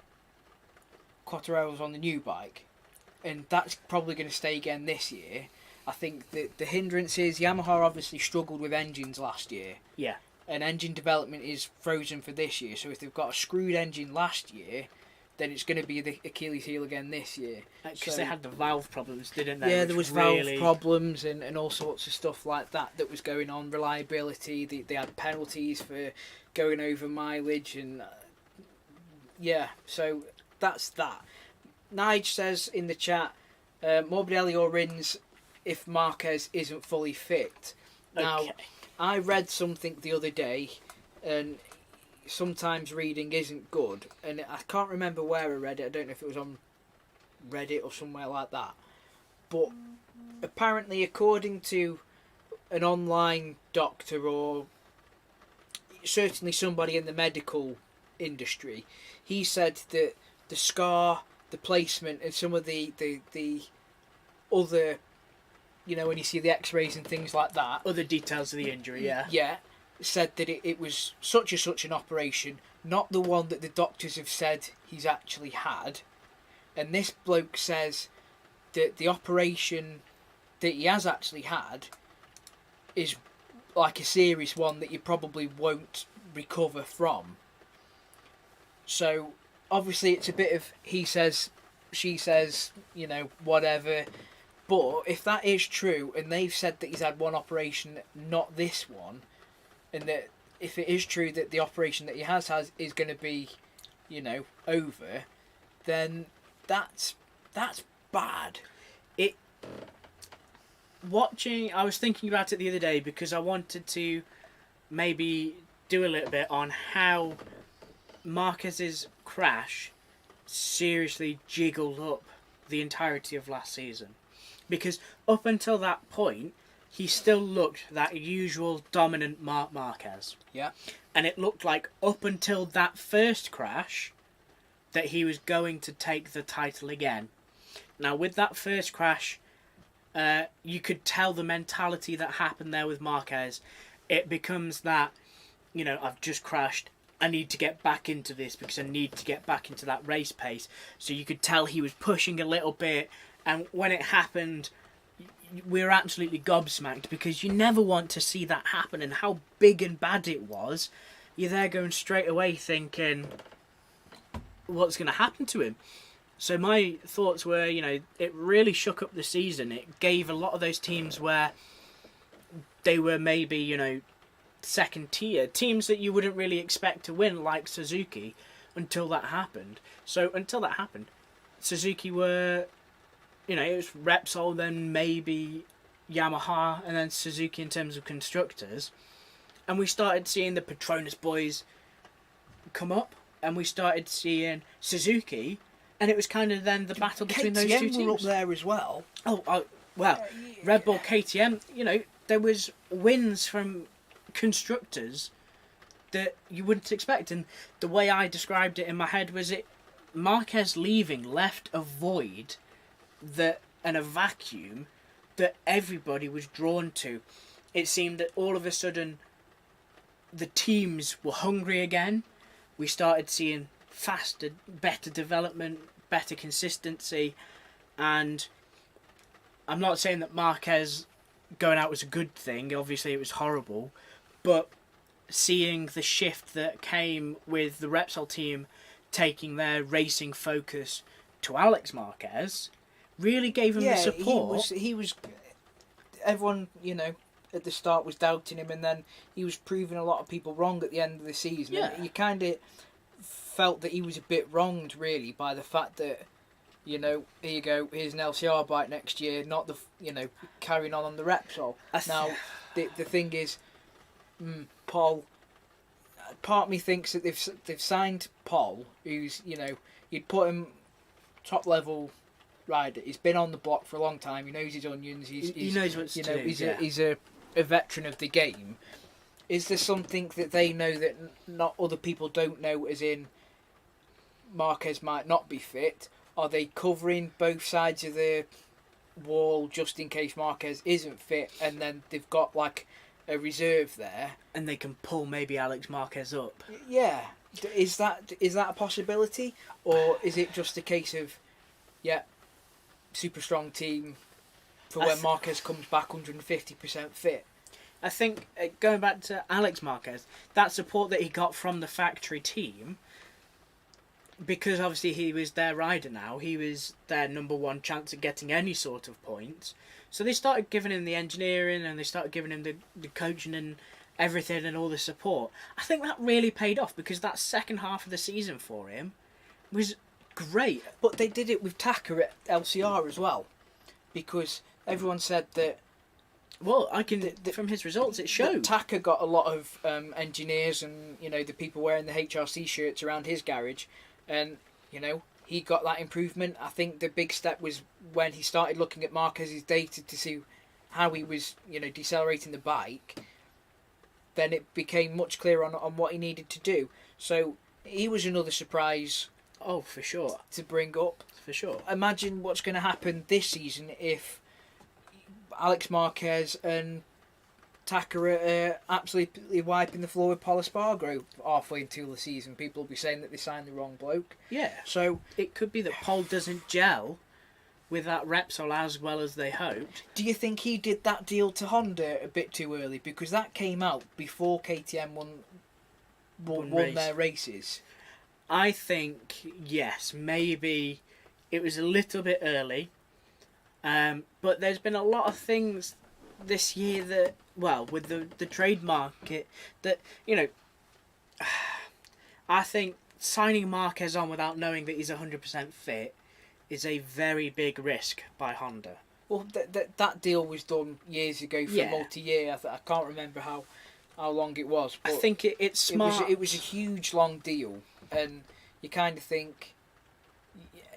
Quattararo was on the new bike, and that's probably going to stay again this year. I think that the hindrance is Yamaha obviously struggled with engines last year. Yeah. And engine development is frozen for this year, so if they've got a screwed engine last year, then it's going to be the Achilles heel again this year. Because they had the valve problems, didn't they? Yeah, there was valve problems and all sorts of stuff like that was going on. Reliability, they had penalties for going over mileage, and yeah, so that's that. Nige says in the chat, Morbidelli or Rins if Marquez isn't fully fit. Now, Okay. I read something the other day, and sometimes reading isn't good, and I can't remember where I read it. I don't know if it was on Reddit or somewhere like that. But apparently, according to an online doctor or certainly somebody in the medical industry, he said that the scar, the placement, and some of the other, you know, when you see the x-rays and things like that, Other details of the injury, yeah. yeah, said that it was such and such an operation, not the one that the doctors have said he's actually had. And this bloke says that the operation that he has actually had is like a serious one that you probably won't recover from. So obviously it's a bit of he says, she says, you know, whatever. But if that is true, and they've said that he's had one operation, not this one, and that if it is true that the operation that he has is going to be, you know, over, then that's bad. I was thinking about it the other day because I wanted to maybe do a little bit on how Marquez's crash seriously jiggled up the entirety of last season. Because up until that point, he still looked that usual dominant Marc Marquez. Yeah. And it looked like up until that first crash that he was going to take the title again. Now, with that first crash, you could tell the mentality that happened there with Marquez. It becomes that, you know, I've just crashed. I need to get back into this because I need to get back into that race pace. So you could tell he was pushing a little bit. And when it happened, we were absolutely gobsmacked because you never want to see that happen. And how big and bad it was, you're there going straight away thinking, what's going to happen to him? So my thoughts were, you know, it really shook up the season. It gave a lot of those teams where they were maybe, you know, second tier, teams that you wouldn't really expect to win, like Suzuki, until that happened. So until that happened, Suzuki were, you know, it was Repsol, then maybe Yamaha, and then Suzuki in terms of constructors. And we started seeing the Petronas boys come up, and we started seeing Suzuki, and it was kind of then the battle between those two teams. KTM were up there as well. Oh, well, Red Bull, KTM, you know, there was wins from constructors that you wouldn't expect. And the way I described it in my head was Marquez leaving left a void and a vacuum that everybody was drawn to. It seemed that all of a sudden the teams were hungry again. We started seeing faster, better development, better consistency, and I'm not saying that Marquez going out was a good thing. Obviously it was horrible, but seeing the shift that came with the Repsol team taking their racing focus to Alex Marquez, really gave him the support. He was. Everyone, at the start was doubting him, and then he was proving a lot of people wrong at the end of the season. Yeah. And you kind of felt that he was a bit wronged, really, by the fact that, here you go, here's an LCR bike next year, not the, carrying on the Repsol. Now, the thing is, Paul. Part of me thinks that they've signed Paul, who's you'd put him top level rider. He's been on the block for a long time. He knows his onions. He knows what to do. He's a veteran of the game. Is there something that they know that not other people don't know? As in, Marquez might not be fit. Are they covering both sides of the wall just in case Marquez isn't fit, and then they've got like a reserve there, and they can pull maybe Alex Marquez up? Yeah, is that a possibility, or is it just a case of, super strong team for when Marquez comes back 150% fit? I think going back to Alex Marquez, that support that he got from the factory team, because obviously he was their rider now, he was their number one chance at getting any sort of points. So they started giving him the engineering, and they started giving him the coaching and everything and all the support. I think that really paid off, because that second half of the season for him was great. But they did it with Taka at LCR as well, because everyone said that. Well, from his results, it showed. Taka got a lot of engineers and the people wearing the HRC shirts around his garage, and he got that improvement. I think the big step was when he started looking at Marquez's data to see how he was, decelerating the bike. Then it became much clearer on what he needed to do. So he was another surprise. Oh, for sure. To bring up. For sure. Imagine what's going to happen this season if Alex Marquez and Taka are absolutely wiping the floor with Paul Espargaro halfway into the season. People will be saying that they signed the wrong bloke. Yeah. So it could be that Paul doesn't gel with that Repsol as well as they hoped. Do you think he did that deal to Honda a bit too early? Because that came out before KTM won their races. I think, yes, maybe it was a little bit early. But there's been a lot of things this year that, with the trade market, that, I think signing Marquez on without knowing that he's 100% fit is a very big risk by Honda. Well, that deal was done years ago for multi-year. I can't remember how long it was. But I think it's smart. It was a huge, long deal, and you kind of think,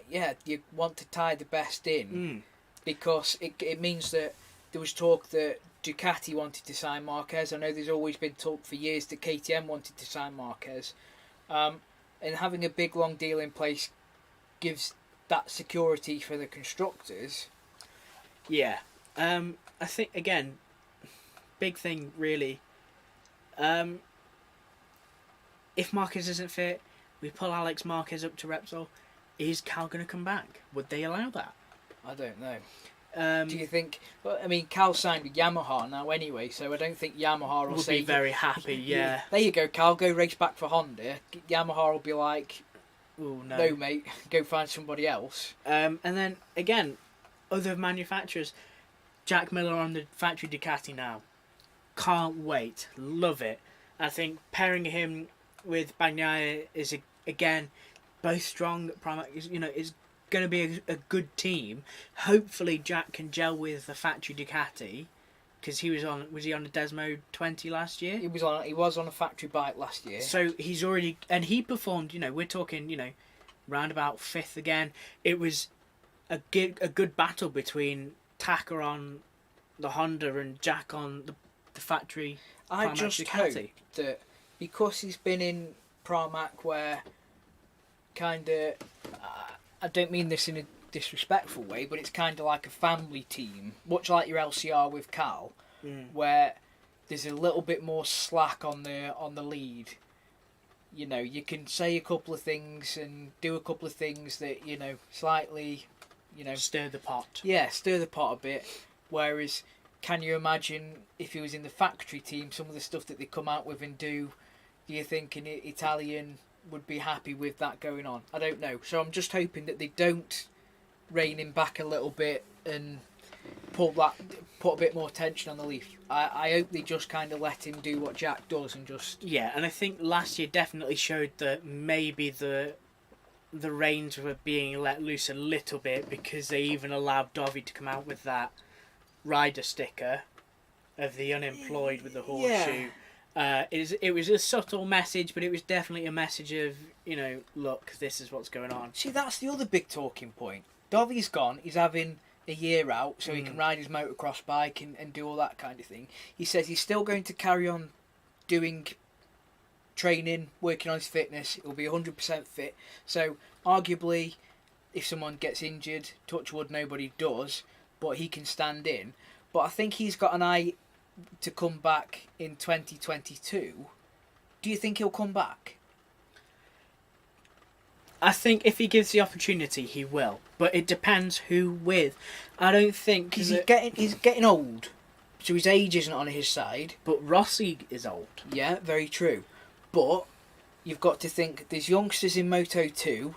you want to tie the best in, because it means that there was talk that Ducati wanted to sign Marquez. I know there's always been talk for years that KTM wanted to sign Marquez. And having a big long deal in place gives that security for the constructors. Yeah. I think, again, big thing really, if Marquez isn't fit, we pull Alex Marquez up to Repsol. Is Cal going to come back? Would they allow that? I don't know. Do you think? Well, I mean, Cal signed with Yamaha now anyway, so I don't think Yamaha will say be very happy. Yeah. There you go, Cal. Go race back for Honda. Yamaha will be like, "Oh no, no, mate. Go find somebody else." And then again, other manufacturers. Jack Miller on the factory Ducati now. Can't wait. Love it. I think pairing him with Bagnaia is again both strong. Is going to be a good team. Hopefully Jack can gel with the factory Ducati, because he was on a Desmo 20 last year? He was on a factory bike last year. So he's already, and he performed, we're talking, round about 5th again. It was a good battle between Taka on the Honda and Jack on the factory. I just hope that, because he's been in Pramac where kind of, I don't mean this in a disrespectful way, but it's kind of like a family team, much like your LCR with Cal, where there's a little bit more slack on the lead. You can say a couple of things and do a couple of things that slightly, stir the pot. Yeah, stir the pot a bit. Whereas, can you imagine if he was in the factory team, some of the stuff that they come out with and do? Do you think an Italian would be happy with that going on. I don't know. So I'm just hoping that they don't rein him back a little bit and put a bit more tension on the leaf. I hope they just kind of let him do what Jack does and just... Yeah, and I think last year definitely showed that maybe the reins were being let loose a little bit, because they even allowed Dovi to come out with that rider sticker of the unemployed with the horseshoe. Yeah. It was a subtle message, but it was definitely a message of, look, this is what's going on. See, that's the other big talking point. Dovi's gone. He's having a year out so he can ride his motocross bike and do all that kind of thing. He says he's still going to carry on doing training, working on his fitness. He'll be 100% fit. So arguably, if someone gets injured, touch wood, nobody does, but he can stand in. But I think he's got an eye to come back in 2022. Do you think he'll come back? I think if he gives the opportunity, he will. But it depends who with. I don't think... Because he's getting old, so his age isn't on his side. But Rossi is old. Yeah, very true. But you've got to think, there's youngsters in Moto 2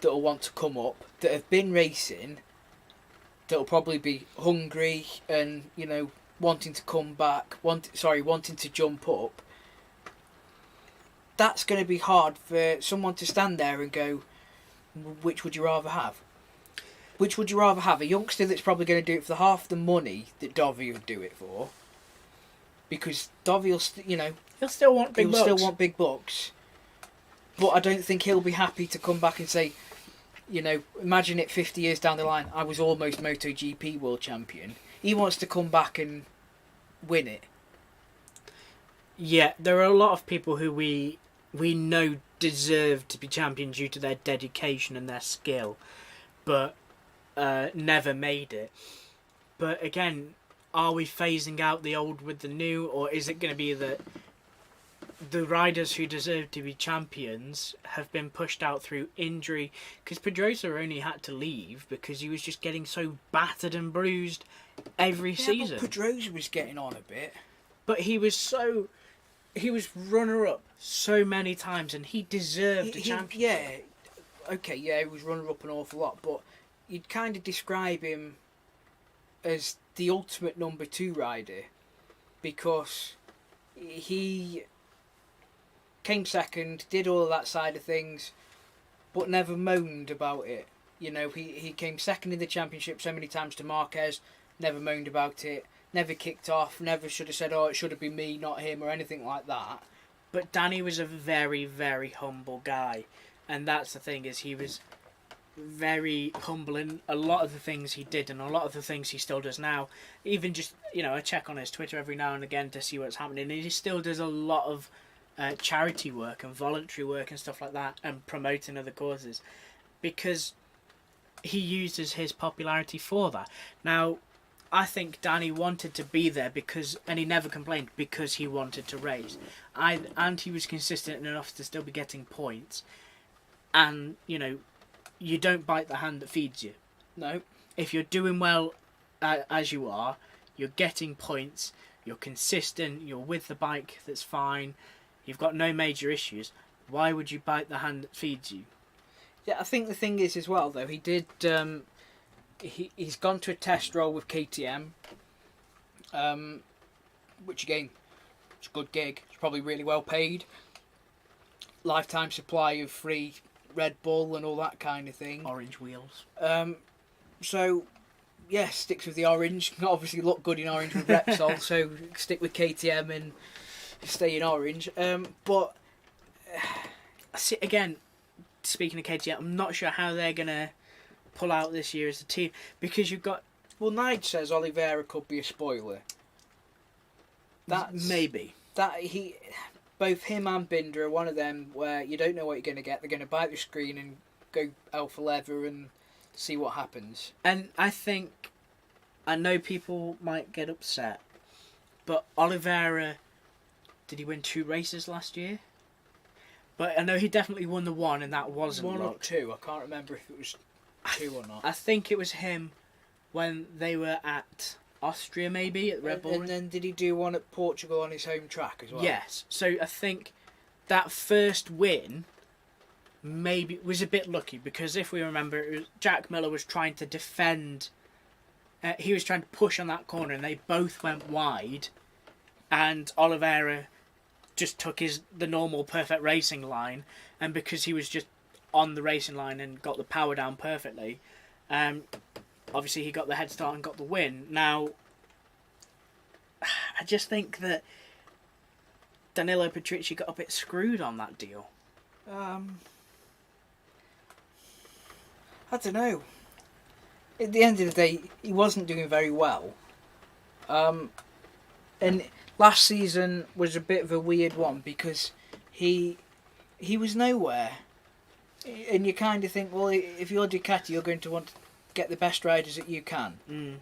that'll want to come up, that have been racing, that'll probably be hungry and, wanting to come back, wanting to jump up. That's going to be hard for someone to stand there and go, which would you rather have? Which would you rather have? A youngster that's probably going to do it for half the money that Dovi would do it for? Because Dovi will, he'll still want big bucks. He'll still want big bucks. But I don't think he'll be happy to come back and say, imagine it 50 years down the line, I was almost Moto GP world champion. He wants to come back and win it. Yeah, there are a lot of people who we know deserve to be champion due to their dedication and their skill, but never made it. But again, are we phasing out the old with the new, or is it going to be that the riders who deserve to be champions have been pushed out through injury? Because Pedrosa only had to leave because he was just getting so battered and bruised every season. But Pedrosa was getting on a bit. But he was runner-up so many times, and he deserved the championship. Yeah, okay, yeah, he was runner-up an awful lot, but you'd kind of describe him as the ultimate number 2 rider, because he came second, did all of that side of things, but never moaned about it. He came second in the championship so many times to Marquez, never moaned about it. Never kicked off, never should have said, it should have been me, not him, or anything like that. But Danny was a very, very humble guy. And that's the thing, is he was very humble in a lot of the things he did and a lot of the things he still does now. Even just, I check on his Twitter every now and again to see what's happening. And he still does a lot of charity work and voluntary work and stuff like that, and promoting other causes. Because he uses his popularity for that. Now, I think Danny wanted to be there and he never complained, because he wanted to race. And he was consistent enough to still be getting points. And, you don't bite the hand that feeds you. No. If you're doing well as you are, you're getting points, you're consistent, you're with the bike, that's fine, you've got no major issues, why would you bite the hand that feeds you? Yeah, I think the thing is as well, though, he did... He's gone to a test roll with KTM, which again, it's a good gig. It's probably really well paid. Lifetime supply of free Red Bull and all that kind of thing. Orange wheels. So, yeah, sticks with the orange. Not obviously look good in orange with Repsol, so stick with KTM and stay in orange. But again, speaking of KTM, I'm not sure how they're gonna pull out this year as a team, because you've got... Well, Nige says Oliveira could be a spoiler. Maybe. Both him and Binder are one of them where you don't know what you're going to get. They're going to bite the screen and go alpha leather and see what happens. And I know people might get upset, but Oliveira, did he win 2 races last year? But I know he definitely won the one, and that wasn't 1 or 2. I can't remember if it was 2 or not. I think it was him when they were at Austria, maybe, at Red Bull. And then did he do one at Portugal on his home track as well? Yes. So I think that first win maybe was a bit lucky, because if we remember, Jack Miller was trying to defend. He was trying to push on that corner, and they both went wide, and Oliveira just took the normal perfect racing line, and because he was just on the racing line and got the power down perfectly, obviously he got the head start and got the win. Now, I just think that Danilo Petrucci got a bit screwed on that deal. I don't know. At the end of the day, he wasn't doing very well. And last season was a bit of a weird one because he was nowhere. And you kind of think, well, if you're Ducati, you're going to want to get the best riders that you can. Mm.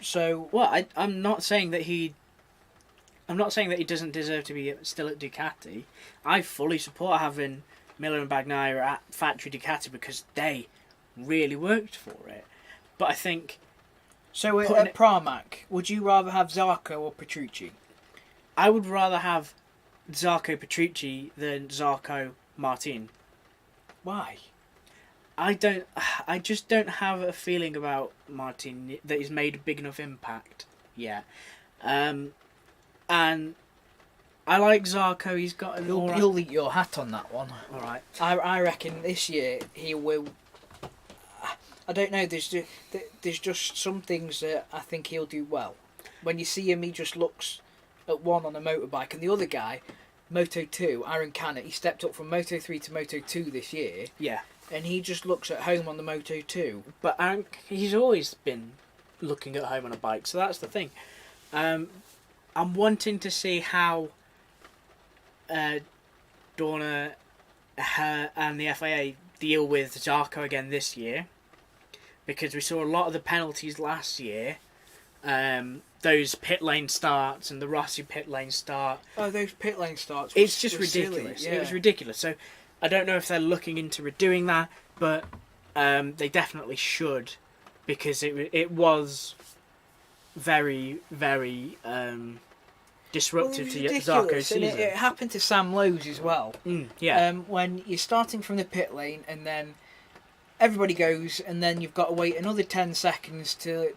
So, well, I'm not saying that he doesn't deserve to be still at Ducati. I fully support having Miller and Bagnaia at factory Ducati because they really worked for it. But I think... So at Pramac, would you rather have Zarco or Petrucci? I would rather have Zarco Petrucci than Zarco Martin. Why? I just don't have a feeling about Martin that he's made a big enough impact yet. And I like Zarco. He's got an He'll eat your hat on that one. All right. I reckon this year he will. I don't know. There's just some things that I think he'll do well. When you see him, he just looks at one on a motorbike, and the other guy, Moto 2, Aaron Canet, he stepped up from Moto 3 to Moto 2 this year. Yeah. And he just looks at home on the Moto 2. But Aaron, he's always been looking at home on a bike, so that's the thing. I'm wanting to see how Dorna and the FIA deal with Zarco again this year, because we saw a lot of the penalties last year. Those pit lane starts and the Rossi pit lane start. Oh, those pit lane starts. It's just ridiculous. Silly, yeah. It was ridiculous. So I don't know if they're looking into redoing that, but they definitely should, because it was very, very disruptive to Zarco's season. And it happened to Sam Lowes as well. Yeah. When you're starting from the pit lane and then everybody goes, and then you've got to wait another 10 seconds to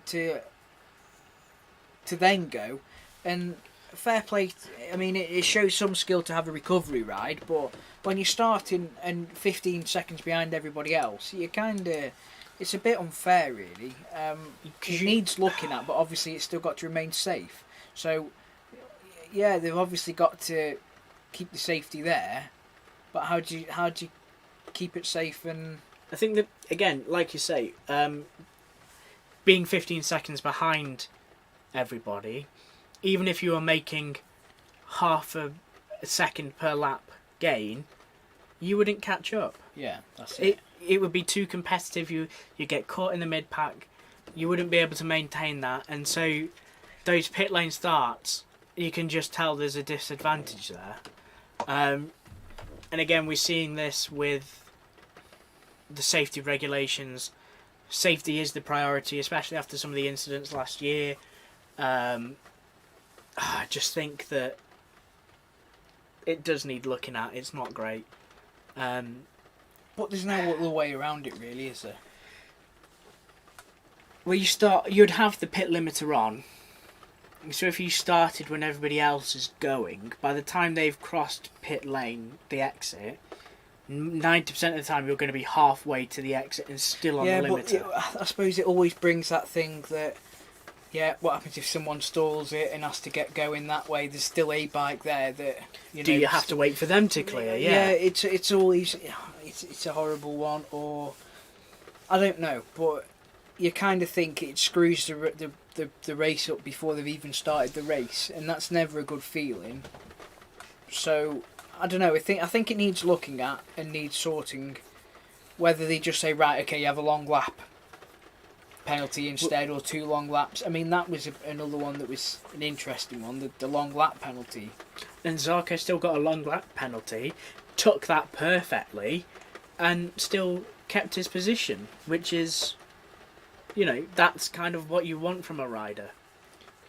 then go, and fair play. I mean, it shows some skill to have a recovery ride, but when you're starting and 15 seconds behind everybody else, you kind of, it's a bit unfair, really. It needs looking at, but obviously it's still got to remain safe. So, yeah, they've obviously got to keep the safety there, but how do you keep it safe? And I think that, again, like you say, being 15 seconds behind everybody, even if you are making half a second per lap gain, you wouldn't catch up. Yeah, that's it. It would be too competitive. You get caught in the mid pack. You wouldn't be able to maintain that, and so those pit lane starts, you can just tell there's a disadvantage there. And again, we're seeing this with the safety regulations. Safety is the priority, especially after some of the incidents last year. I just think that it does need looking at. It's not great. But there's no other way around it, really, is there? Well, you'd have the pit limiter on. So if you started when everybody else is going, by the time they've crossed pit lane, the exit, 90% of the time you're going to be halfway to the exit and still on the limiter. But I suppose it always brings that thing that, yeah, what happens if someone stalls it and has to get going that way? There's still a bike there that, do you have to wait for them to clear? Yeah, it's always it's a horrible one, or I don't know, but you kind of think it screws the race up before they've even started the race, and that's never a good feeling. So I don't know. I think it needs looking at and needs sorting. Whether they just say, right, okay, you have a long lap penalty instead, or 2 long laps. I mean, that was another one that was an interesting one, the long lap penalty. And Zarco still got a long lap penalty, took that perfectly, and still kept his position, which is, that's kind of what you want from a rider.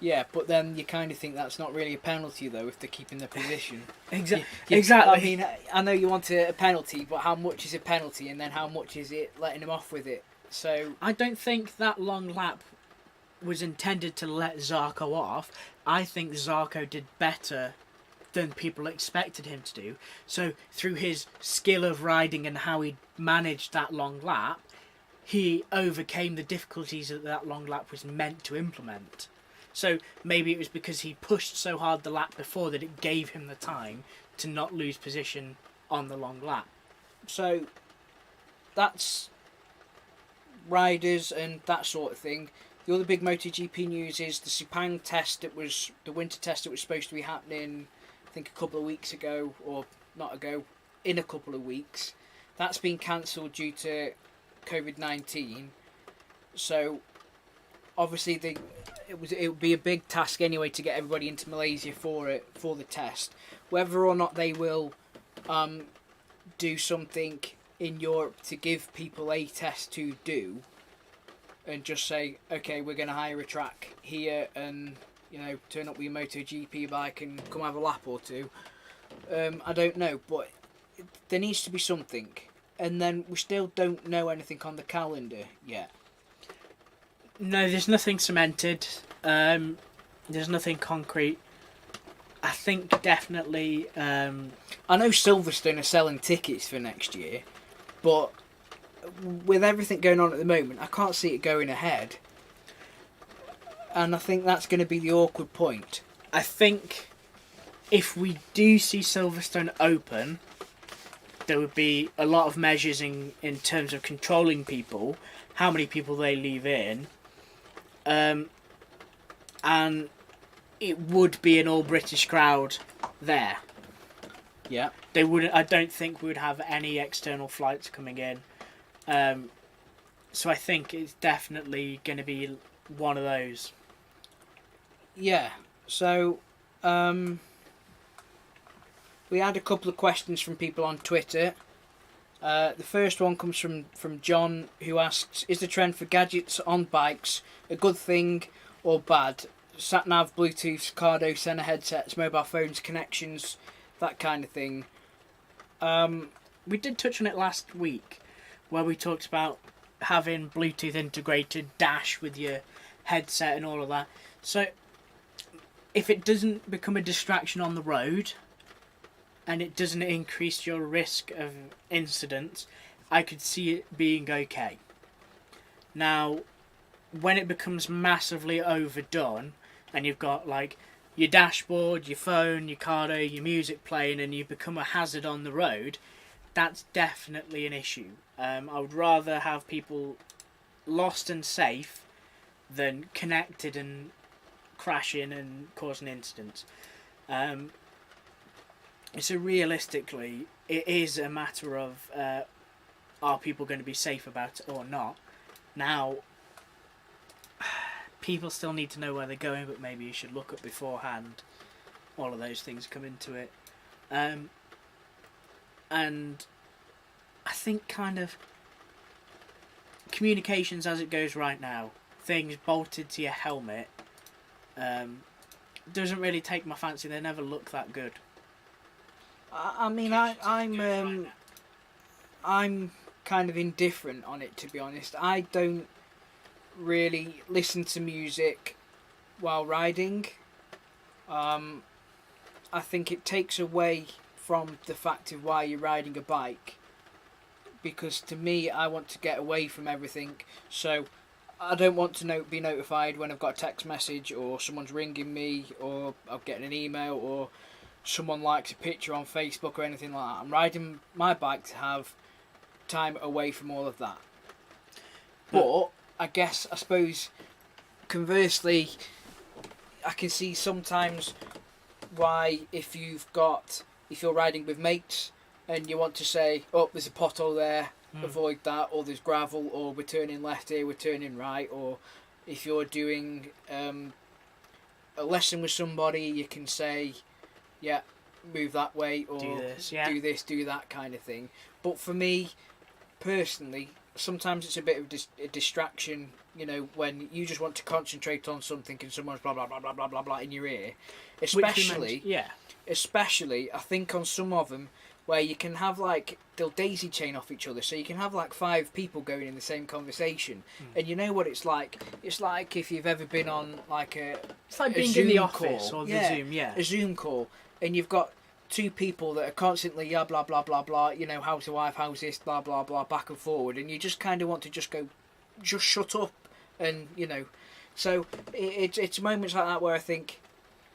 Yeah, but then you kind of think that's not really a penalty, though, if they're keeping their position. Exactly. I mean, I know you want a penalty, but how much is a penalty, and then how much is it letting him off with it? So I don't think that long lap was intended to let Zarco off. I think Zarco did better than people expected him to do. So through his skill of riding and how he managed that long lap, he overcame the difficulties that long lap was meant to implement. So maybe it was because he pushed so hard the lap before that it gave him the time to not lose position on the long lap. So that's riders and that sort of thing. The other big MotoGP news is the Sepang test that was the winter test that was supposed to be happening, I think a couple of weeks ago, or not ago, in a couple of weeks. That's been cancelled due to COVID-19. So obviously it would be a big task anyway to get everybody into Malaysia for the test. Whether or not they will do something in Europe to give people a test to do, and just say, okay, we're going to hire a track here and, you know, turn up with your MotoGP bike and come have a lap or two. I don't know, but there needs to be something. And then we still don't know anything on the calendar yet. No, there's nothing cemented. There's nothing concrete. I think definitely... I know Silverstone are selling tickets for next year, but with everything going on at the moment, I can't see it going ahead. And I think that's going to be the awkward point. I think if we do see Silverstone open, there would be a lot of measures in terms of controlling people, how many people they leave in, and it would be an all-British crowd there. Yeah. They wouldn't. I don't think we would have any external flights coming in. So I think it's definitely going to be one of those. Yeah. So we had a couple of questions from people on Twitter. The first one comes from John, who asks, is the trend for gadgets on bikes a good thing or bad? Sat-nav, Bluetooth, Cardo, Sena headsets, mobile phones, connections, that kind of thing. We did touch on it last week, where we talked about having Bluetooth integrated dash with your headset and all of that. So if it doesn't become a distraction on the road and it doesn't increase your risk of incidents, I could see it being okay. Now, when it becomes massively overdone and you've got like your dashboard, your phone, your Cardo, your music playing, and you become a hazard on the road, that's definitely an issue. I would rather have people lost and safe than connected and crashing and causing incidents. So realistically, it is a matter of are people going to be safe about it or not. Now, people still need to know where they're going, but maybe you should look up beforehand. All of those things come into it. And I think kind of communications as it goes right now, things bolted to your helmet, doesn't really take my fancy. They never look that good. I mean, I'm kind of indifferent on it, to be honest. I don't really listen to music while riding. I think it takes away from the fact of why you're riding a bike, because to me, I want to get away from everything. So I don't want to be notified when I've got a text message or someone's ringing me or I'm getting an email or someone likes a picture on Facebook or anything like that. I'm riding my bike to have time away from all of that. But I suppose conversely, I can see sometimes why if you're riding with mates and you want to say, oh, there's a pothole there, avoid that, or there's gravel, or we're turning left here, we're turning right, or if you're doing a lesson with somebody, you can say, yeah, move that way, or do this, yeah. do this, do that kind of thing. But for me, personally, sometimes it's a bit of a distraction, you know, when you just want to concentrate on something and someone's blah blah blah blah blah blah blah in your ear. Especially, I think on some of them where you can have like they'll daisy chain off each other, so you can have like 5 people going in the same conversation, and you know what it's like. It's like if you've ever been on like it's like being Zoom in the call. office or the Zoom, a Zoom call, and you've got 2 people that are constantly blah blah blah blah, you know, how's the wife, how's this, blah blah blah, back and forward, and you just kind of want to just go, just shut up, and you know, so it's moments like that where I think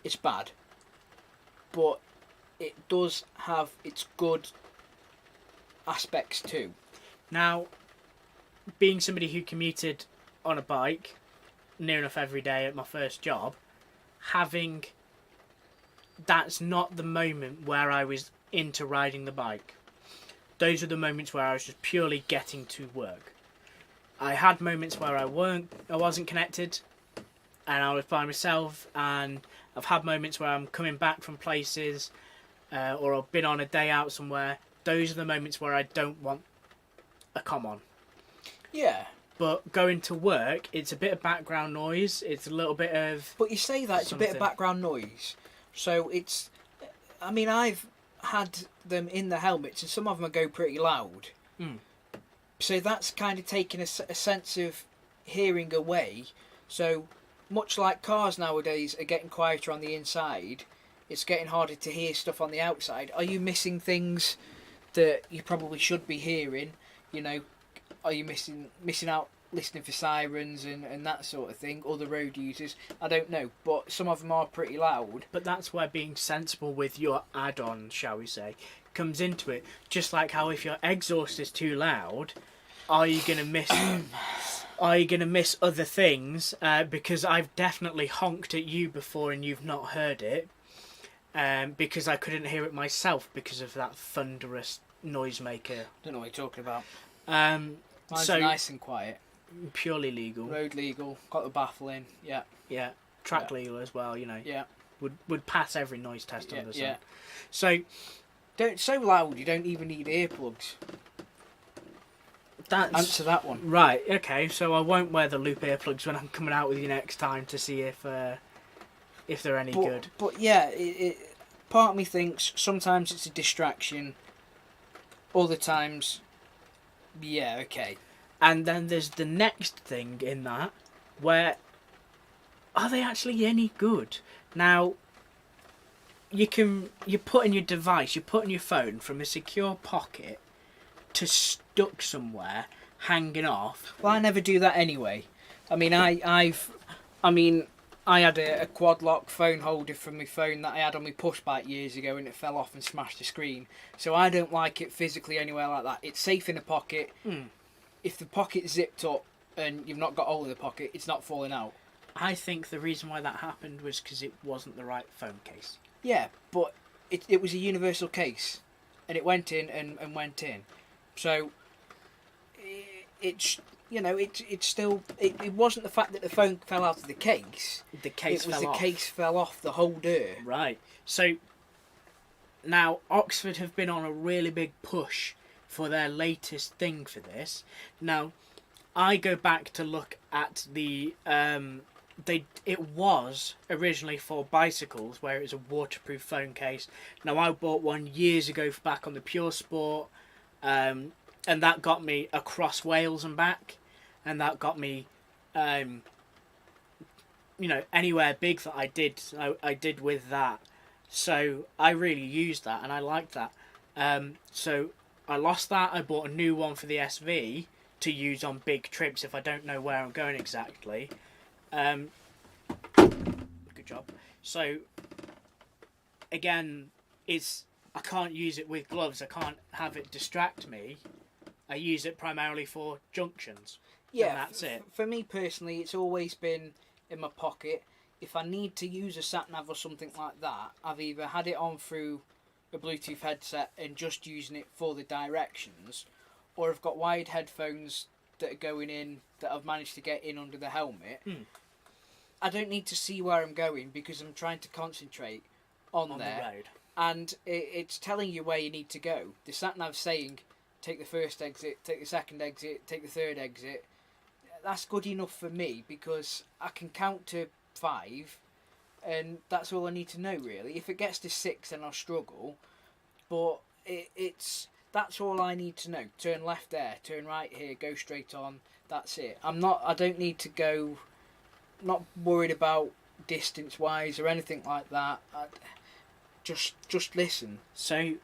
it's bad, but it does have its good aspects too. Now, being somebody who commuted on a bike near enough every day at my first job, that's not the moment where I was into riding the bike. Those are the moments where I was just purely getting to work. I had moments where I wasn't connected and I was by myself, and I've had moments where I'm coming back from places or I've been on a day out somewhere. Those are the moments where I don't want a comm on. Yeah. But going to work, it's a bit of background noise. It's a little bit of... But you say that it's a bit of background noise. So it's... I mean, I've had them in the helmets, and some of them go pretty loud. Mm. So that's kind of taking a sense of hearing away. So much like cars nowadays are getting quieter on the inside, it's getting harder to hear stuff on the outside. Are you missing things that you probably should be hearing? You know, are you missing out listening for sirens and that sort of thing? Other road users? I don't know, but some of them are pretty loud. But that's where being sensible with your add-on, shall we say, comes into it. Just like how if your exhaust is too loud, are you going to miss... Are you going to miss other things? Because I've definitely honked at you before and you've not heard it. Because I couldn't hear it myself because of that thunderous noisemaker. Don't know what you're talking about. Mine's So nice and quiet. Purely legal. Road legal. Got the baffle in. Yeah. Yeah. Track legal as well. You know. Yeah. Would pass every noise test under the sun. Yeah. So so loud you don't even need earplugs. That's answer that one. Right. Okay. So I won't wear the loop earplugs when I'm coming out with you next time to see if they're any good. But yeah, part of me thinks sometimes it's a distraction. Other times, yeah, okay. And then there's the next thing in that, where are they actually any good? Now, you're putting your device, you're putting your phone from a secure pocket to stuck somewhere, hanging off. Well, I never do that anyway. I mean, I had a quad lock phone holder from my phone that I had on my push bike years ago, and it fell off and smashed the screen. So I don't like it physically anywhere like that. It's safe in a pocket. If the pocket's zipped up and you've not got hold of the pocket, it's not falling out. I think the reason why that happened was because it wasn't the right phone case. Yeah, but it was a universal case, and it went in and went in. So it's... You know, it's still... It wasn't the fact that the phone fell out of the case. The case fell off. It was the case fell off the holder. Right. So, now, Oxford have been on a really big push for their latest thing for this. Now, I go back to look at the... it was originally for bicycles, where it was a waterproof phone case. Now, I bought one years ago back on the Pure Sport, and that got me across Wales and back, and that got me, anywhere big that I did with that. So I really used that, and I liked that. So I lost that. I bought a new one for the SV to use on big trips if I don't know where I'm going exactly. Good job. So again, I can't use it with gloves. I can't have it distract me. I use it primarily for junctions. Yeah, and that's it. For me personally, it's always been in my pocket. If I need to use a sat-nav or something like that, I've either had it on through a Bluetooth headset and just using it for the directions, or I've got wired headphones that are going in that I've managed to get in under the helmet. I don't need to see where I'm going because I'm trying to concentrate on there. The road. And it's telling you where you need to go. The sat-nav's saying, take the first exit, take the second exit, take the third exit. That's good enough for me because I can count to 5, and that's all I need to know really. If it gets to 6, then I'll struggle, but that's all I need to know. Turn left there, turn right here, go straight on. That's it. I don't need to go. Not worried about distance wise or anything like that. Just listen. So,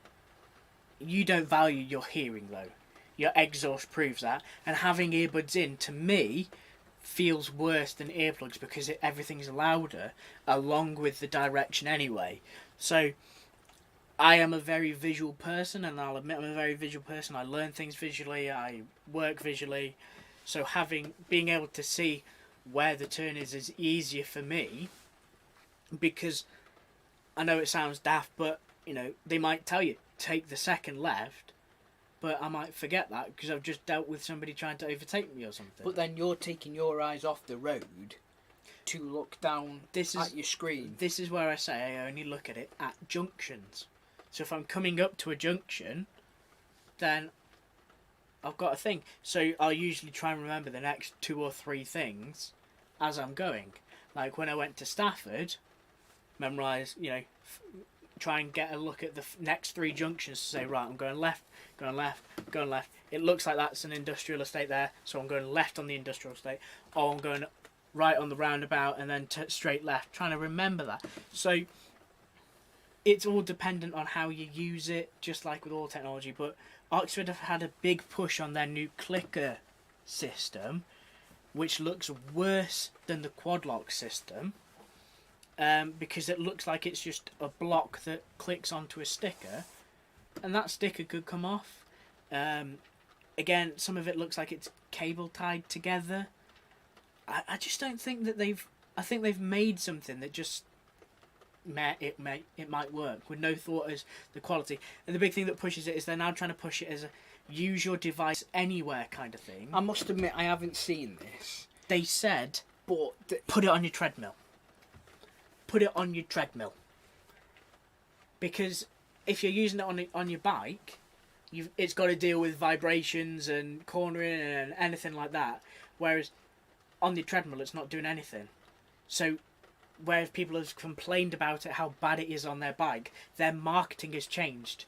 you don't value your hearing though. Your exhaust proves that, and having earbuds in to me feels worse than earplugs because everything's louder along with the direction anyway. So I am a very visual person, and I'll admit I'm a very visual person. I learn things visually, I work visually, so being able to see where the turn is easier for me, because I know it sounds daft, but they might tell you take the second left, but I might forget that because I've just dealt with somebody trying to overtake me or something. But then you're taking your eyes off the road to look down at your screen. This is where I say I only look at it at junctions. So if I'm coming up to a junction, then I've got a thing. So I'll usually try and remember the next 2 or 3 things as I'm going. Like when I went to Stafford, memorise, try and get a look at the next 3 junctions to say, right, I'm going left, going left, going left. It looks like that's an industrial estate there, so I'm going left on the industrial estate. Or I'm going right on the roundabout and then straight left. Trying to remember that. So it's all dependent on how you use it, just like with all technology. But Oxford have had a big push on their new clicker system, which looks worse than the quad lock system, because it looks like it's just a block that clicks onto a sticker, and that sticker could come off. Again, some of it looks like it's cable tied together. I just don't think that I think they've made something that just it might work with no thought as the quality. And the big thing that pushes it is they're now trying to push it as a use your device anywhere kind of thing. I must admit I haven't seen this. They said, but put it on your treadmill. Put it on your treadmill. Because if you're using it on your bike, it's got to deal with vibrations and cornering and anything like that. Whereas on the treadmill, it's not doing anything. So where people have complained about it, how bad it is on their bike, their marketing has changed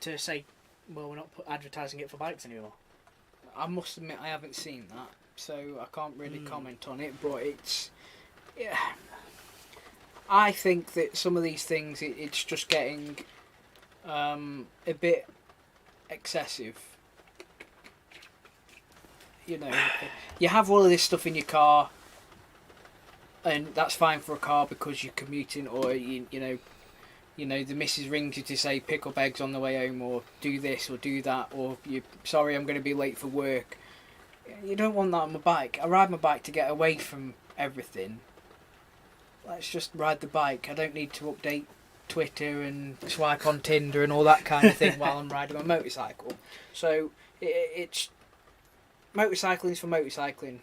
to say, well, we're not advertising it for bikes anymore. I must admit I haven't seen that, so I can't really comment on it, but it's... yeah. I think that some of these things, it's just getting a bit excessive. You have all of this stuff in your car, and that's fine for a car because you're commuting, or the missus rings you to say pick up eggs on the way home, or do this or do that, or you're sorry I'm going to be late for work. You don't want that on my bike. I ride my bike to get away from everything. Let's just ride the bike. I don't need to update Twitter and swipe on Tinder and all that kind of thing while I'm riding my motorcycle. So it's motorcycling's for motorcycling.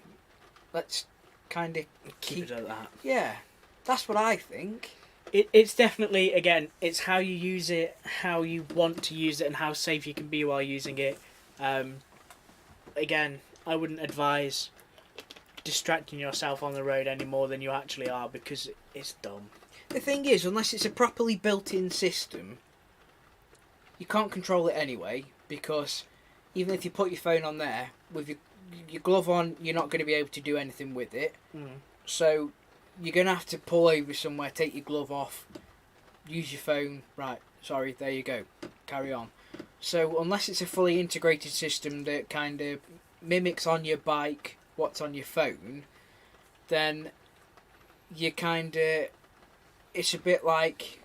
Let's kind of keep it at that. Yeah, that's what I think. It's definitely, again, it's how you use it, how you want to use it, and how safe you can be while using it. Again, I wouldn't advise distracting yourself on the road any more than you actually are, because it's dumb. The thing is, unless it's a properly built-in system, you can't control it anyway, because even if you put your phone on there with your glove on, you're not going to be able to do anything with it. So you're going to have to pull over somewhere, take your glove off, use your phone. Right, sorry, there you go, carry on. So unless it's a fully integrated system that kind of mimics on your bike what's on your phone, then you kind of, it's a bit like,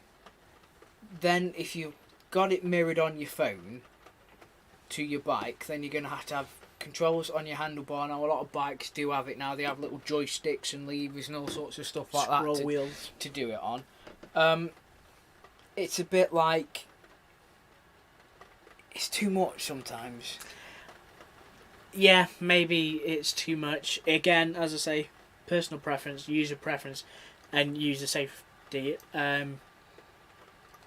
then if you've got it mirrored on your phone to your bike, then you're going to have controls on your handlebar. Now a lot of bikes do have it now. They have little joysticks and levers and all sorts of stuff like Scroll that wheels to do it on. It's a bit like, it's too much sometimes. Yeah, maybe it's too much. Again, as I say, personal preference, user preference, and user safety.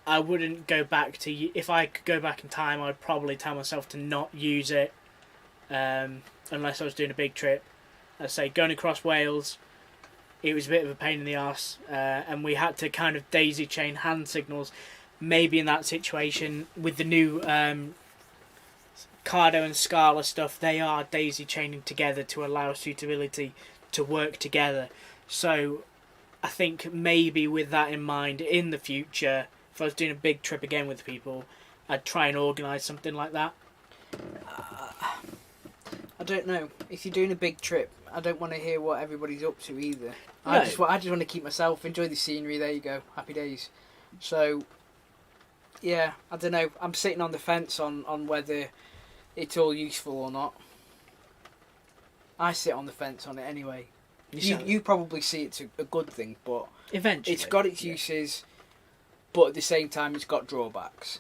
I wouldn't go back to... If I could go back in time, I'd probably tell myself to not use it unless I was doing a big trip. I'd say going across Wales, it was a bit of a pain in the arse, and we had to kind of daisy chain hand signals. Maybe in that situation, with the new Cardo and Scala stuff, they are daisy chaining together to allow suitability to work together. So I think maybe with that in mind, in the future, if I was doing a big trip again with people, I'd try and organise something like that. I don't know. If you're doing a big trip, I don't want to hear what everybody's up to either. No. I just want to keep myself, enjoy the scenery. There you go, happy days. So, yeah, I don't know. I'm sitting on the fence on whether it's all useful or not. I sit on the fence on it anyway. You probably see it's a good thing, but eventually it's got its uses, but at the same time it's got drawbacks.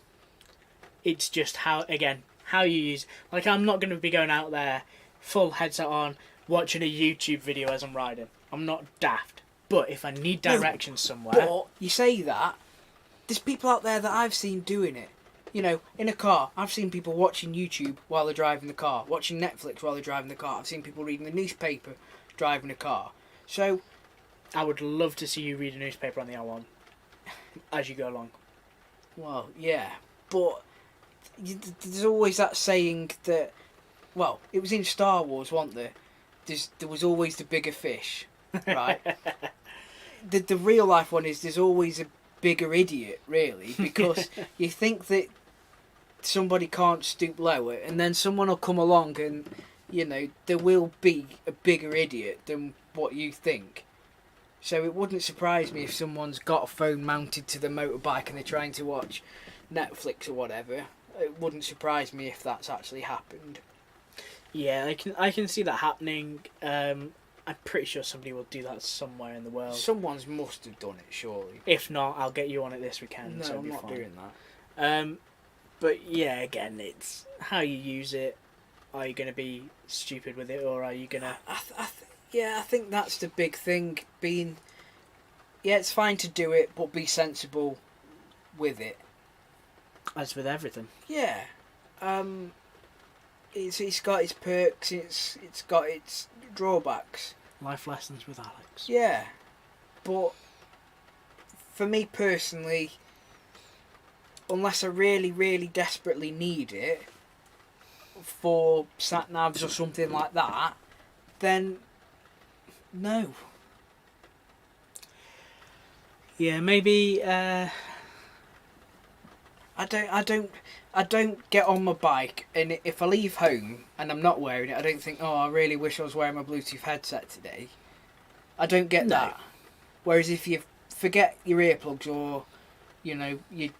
It's just how you use. Like, I'm not going to be going out there full headset on watching a YouTube video as I'm riding. I'm not daft, but if I need directions somewhere. But you say that, there's people out there that I've seen doing it. You know, in a car, I've seen people watching YouTube while they're driving the car, watching Netflix while they're driving the car. I've seen people reading the newspaper driving a car. So, I would love to see you read a newspaper on the L1 as you go along. Well, yeah, but there's always that saying that, well, it was in Star Wars, wasn't there? There was always the bigger fish, right? the real life one is there's always a bigger idiot, really, because you think that somebody can't stoop lower, and then someone will come along and, you know, there will be a bigger idiot than what you think. So it wouldn't surprise me if someone's got a phone mounted to the motorbike and they're trying to watch Netflix or whatever. It wouldn't surprise me if that's actually happened. Yeah, I can see that happening. I'm pretty sure somebody will do that somewhere in the world. Someone's must have done it, surely. If not, I'll get you on it this weekend. No, so I'm not fine. doing that. But yeah, again, it's how you use it. Are you going to be stupid with it, or are you going to... I think that's the big thing. It's fine to do it, but be sensible with it. As with everything. Yeah. It's got its perks, it's got its drawbacks. Life lessons with Alex. Yeah. But for me personally, unless I really, really desperately need it for sat-navs or something like that, then no. Yeah, maybe I don't get on my bike, and if I leave home and I'm not wearing it, I don't think, oh, I really wish I was wearing my Bluetooth headset today. I don't get that. Whereas if you forget your earplugs or, you know, you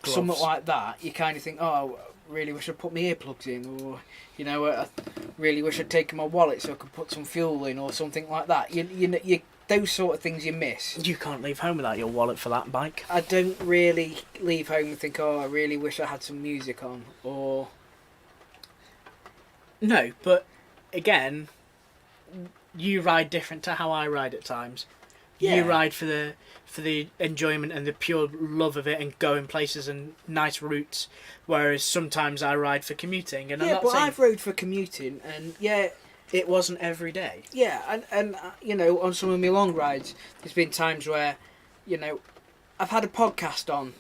something like that, you kind of think, oh, I really wish I'd put my earplugs in, or, you know, I really wish I'd taken my wallet so I could put some fuel in, or something like that. You those sort of things you miss. You can't leave home without your wallet for that bike. I don't really leave home and think, oh, I really wish I had some music on, or... No, but again, you ride different to how I ride at times. Yeah. You ride for the enjoyment and the pure love of it and going places and nice routes, whereas sometimes I ride for commuting. And yeah, but I've rode for commuting, and yeah... It wasn't every day. Yeah, and you know, on some of my long rides, there's been times where, you know, I've had a podcast on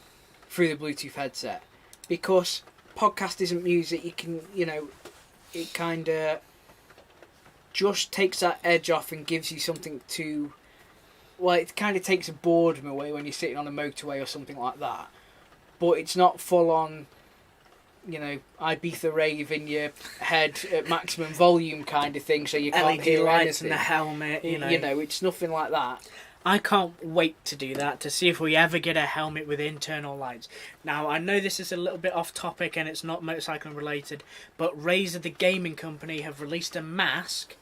through the Bluetooth headset, because podcast isn't music. You can, you know, it kind of just takes that edge off and gives you something to... Well, it kind of takes a boredom away when you're sitting on a motorway or something like that. But it's not full on, you know, Ibiza rave in your head at maximum volume kind of thing, so you can't LED hear lights anything. and the helmet, you know. You know, it's nothing like that. I can't wait to do that, to see if we ever get a helmet with internal lights. Now, I know this is a little bit off topic and it's not motorcycling related, but Razer, the gaming company, have released a mask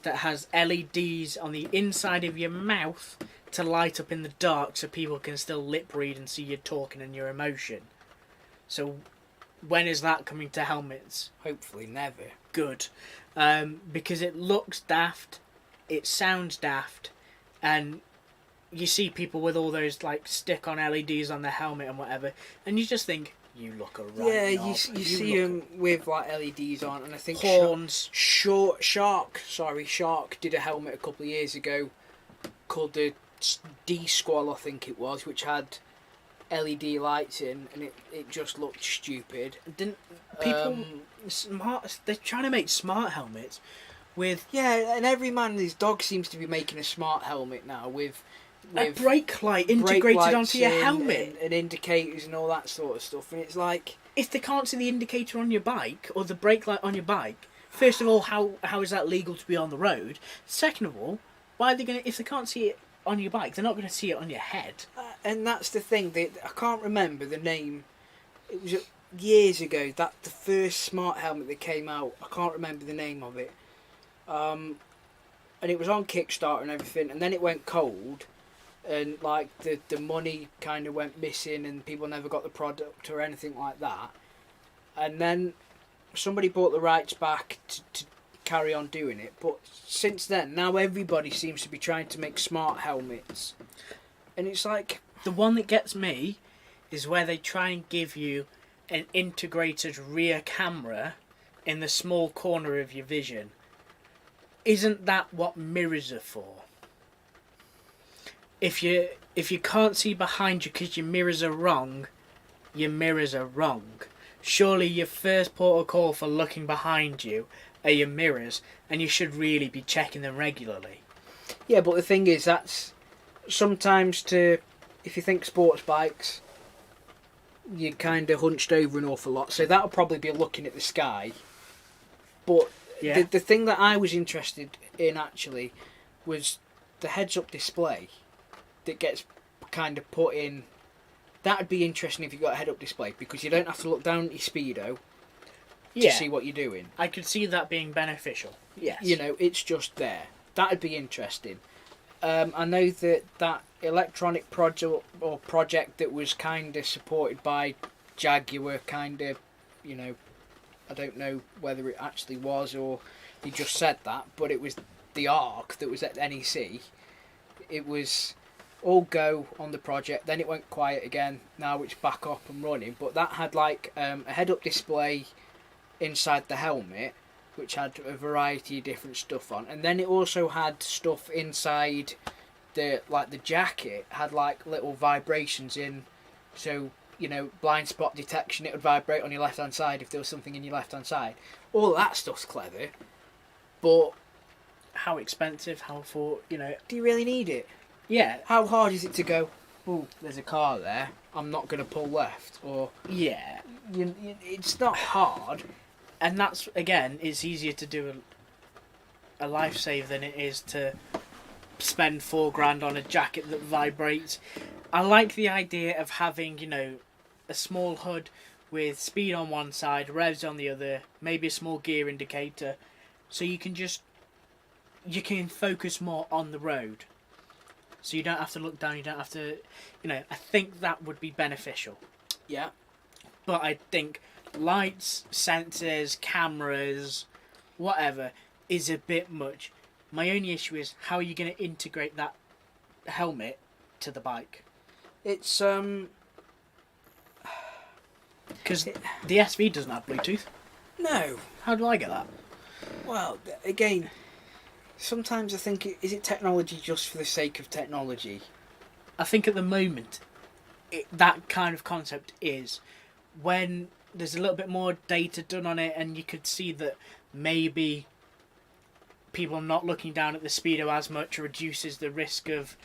that has LEDs on the inside of your mouth to light up in the dark so people can still lip read and see your talking and your emotion. So... when is that coming to helmets? Hopefully never. Good. Because it looks daft, it sounds daft, and you see people with all those like stick-on LEDs on their helmet and whatever, and you just think, you look a right Yeah, knob. you see them with like LEDs on, and I think horns. Shark did a helmet a couple of years ago called the D-Squall, I think it was, which had LED lights in, and it just looked stupid. Didn't people smart? They're trying to make smart helmets with and every man and his dog seems to be making a smart helmet now with a brake light integrated onto your helmet and indicators and all that sort of stuff. And it's like, if they can't see the indicator on your bike or the brake light on your bike, first of all, how is that legal to be on the road? Second of all, why are they going to? If they can't see it on your bike, they're not going to see it on your head. And that's the thing. I can't remember the name. It was years ago that the first smart helmet that came out. I can't remember the name of it. And it was on Kickstarter and everything, and then it went cold. And like the money kind of went missing, and people never got the product or anything like that. And then somebody bought the rights back to carry on doing it. But since then, now everybody seems to be trying to make smart helmets, and it's like, the one that gets me is where they try and give you an integrated rear camera in the small corner of your vision. Isn't that what mirrors are for? If you can't see behind you because your mirrors are wrong, your mirrors are wrong. Surely your first port of call for looking behind you are your mirrors, and you should really be checking them regularly. Yeah, but the thing is, that's sometimes if you think sports bikes, you're kind of hunched over an awful lot, so that'll probably be looking at the sky. But yeah. the thing that I was interested in actually was the heads-up display that gets kind of put in. That'd be interesting if you got a head-up display, because you don't have to look down at your speedo to see what you're doing. I could see that being beneficial. Yes. You know, it's just there. That'd be interesting. I know that electronic project that was kind of supported by Jaguar, kind of, you know, I don't know whether it actually was or he just said that, but it was the ARC that was at NEC. It was all go on the project, then it went quiet again, now it's back up and running, but that had like a head-up display inside the helmet, which had a variety of different stuff on, and then it also had stuff inside the jacket, had like little vibrations in, so, you know, blind spot detection, it would vibrate on your left hand side if there was something in your left hand side. All that stuff's clever, but how expensive, do you really need it? Yeah. How hard is it to go, oh, there's a car there, I'm not going to pull left, or yeah, it's not hard. And that's, again, it's easier to do a life save than it is to spend $4,000 on a jacket that vibrates. I like the idea of having, you know, a small hood with speed on one side, revs on the other, maybe a small gear indicator, so you can focus more on the road. So you don't have to look down, you don't have to, you know, I think that would be beneficial. Yeah. But I think lights, sensors, cameras, whatever, is a bit much. My only issue is, how are you going to integrate that helmet to the bike? It's because the SV doesn't have Bluetooth. No. How do I get that? Well, again, sometimes I think, is it technology just for the sake of technology? I think at the moment, that kind of concept is when there's a little bit more data done on it, and you could see that maybe people not looking down at the speedo as much reduces the risk of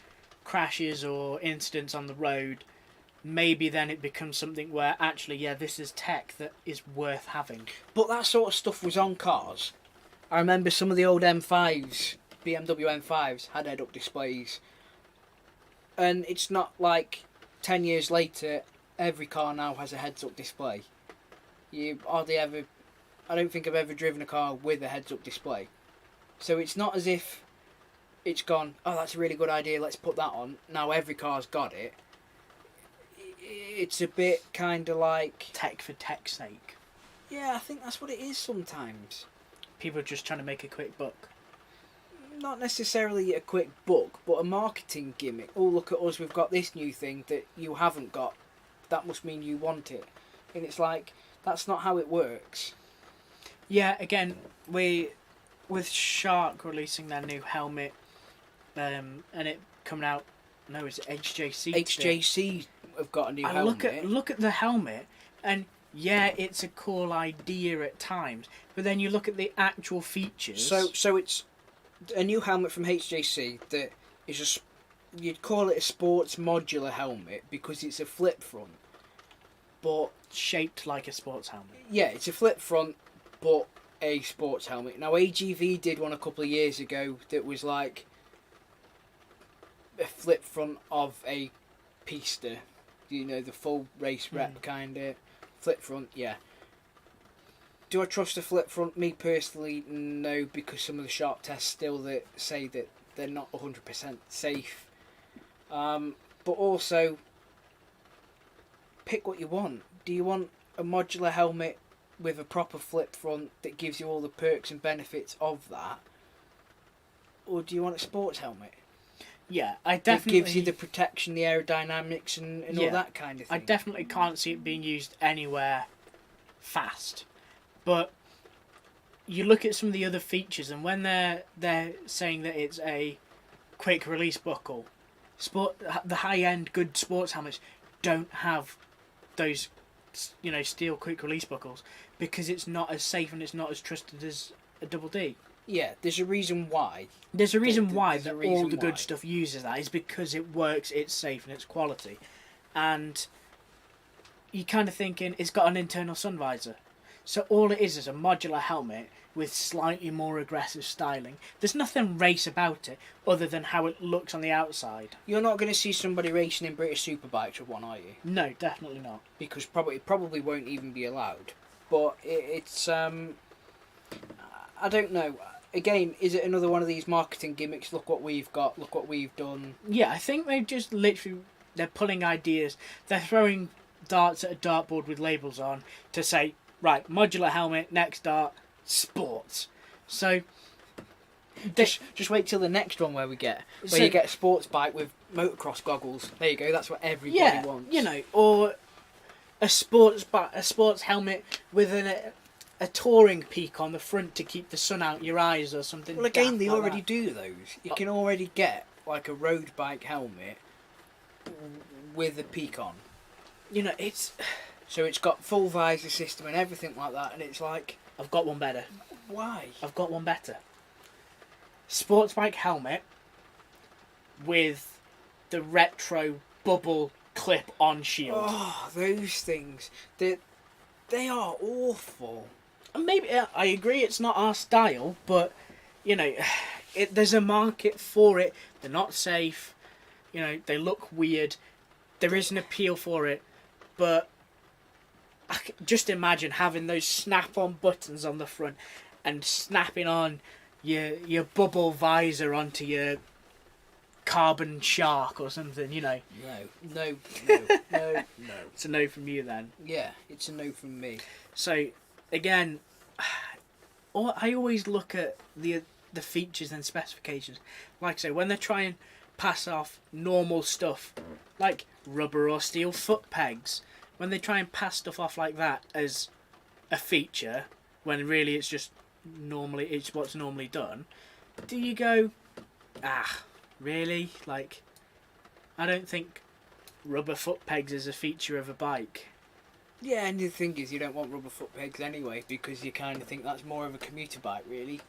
crashes or incidents on the road. Maybe then it becomes something where actually, yeah, this is tech that is worth having. But that sort of stuff was on cars. I remember some of the old M5s, BMW M5s, had head-up displays. And it's not like 10 years later, every car now has a heads-up display. I don't think I've ever driven a car with a heads-up display. So it's not as if it's gone, oh, that's a really good idea, let's put that on. Now every car's got it. It's a bit kind of like tech for tech's sake. Yeah, I think that's what it is sometimes. People are just trying to make a quick buck. not necessarily a quick buck, but a marketing gimmick. Oh, look at us, we've got this new thing that you haven't got. That must mean you want it. And it's like, that's not how it works. Yeah, again, with Shark releasing their new helmet, and it coming out, no, it's HJC. HJC have got a new helmet. Look at the helmet, and yeah, it's a cool idea at times, but then you look at the actual features. So it's a new helmet from HJC that is you'd call it a sports modular helmet because it's a flip front, but shaped like a sports helmet. Yeah, it's a flip front, but a sports helmet. Now AGV did one a couple of years ago that was like a flip front of a pista, you know, the full race rep kind of flip front. Yeah. Do I trust a flip front? Me personally, no, because some of the sharp tests still that say that they're not 100% safe. But also, pick what you want. Do you want a modular helmet with a proper flip front that gives you all the perks and benefits of that? Or do you want a sports helmet? Yeah, I definitely... It gives you the protection, the aerodynamics and all that kind of thing. I definitely can't see it being used anywhere fast. But you look at some of the other features, and when they're saying that it's a quick release buckle, the high-end good sports helmets don't have those, you know, steel quick release buckles because it's not as safe and it's not as trusted as a Double D. Yeah, there's a reason why. There's a reason why that all the good stuff uses that is because it works, it's safe, and it's quality. And you're kind of thinking it's got an internal sun visor. So all it is a modular helmet with slightly more aggressive styling. There's nothing race about it other than how it looks on the outside. You're not going to see somebody racing in British Superbikes with one, are you? No, definitely not. Because probably won't even be allowed. But it's I don't know. Again, is it another one of these marketing gimmicks? Look what we've got. Look what we've done. Yeah, I think they've just literally they're pulling ideas. They're throwing darts at a dartboard with labels on to say, right, modular helmet, next dart, sports. So just wait till the next one where you get a sports bike with motocross goggles. There you go. That's what everybody wants. You know, or a sports helmet with a touring peak on the front to keep the sun out your eyes or something. Well, again, they already do those. You can already get like a road bike helmet with a peak on. You know, it's got full visor system and everything like that, and it's like, I've got one better. Why? I've got one better. Sports bike helmet with the retro bubble clip-on shield. Oh, those things. They are awful. And maybe, I agree it's not our style, but, you know, there's a market for it. They're not safe. You know, they look weird. There is an appeal for it, but I can just imagine having those snap-on buttons on the front and snapping on your bubble visor onto your carbon shark or something, you know. No. It's a no from you then. Yeah, it's a no from me. So, again, I always look at the features and specifications. Like I say, when they're trying to pass off normal stuff, like rubber or steel foot pegs, when they try and pass stuff off like that as a feature, when really it's what's normally done, do you go, really? Like, I don't think rubber foot pegs is a feature of a bike. Yeah, and the thing is, you don't want rubber foot pegs anyway, because you kind of think that's more of a commuter bike, really.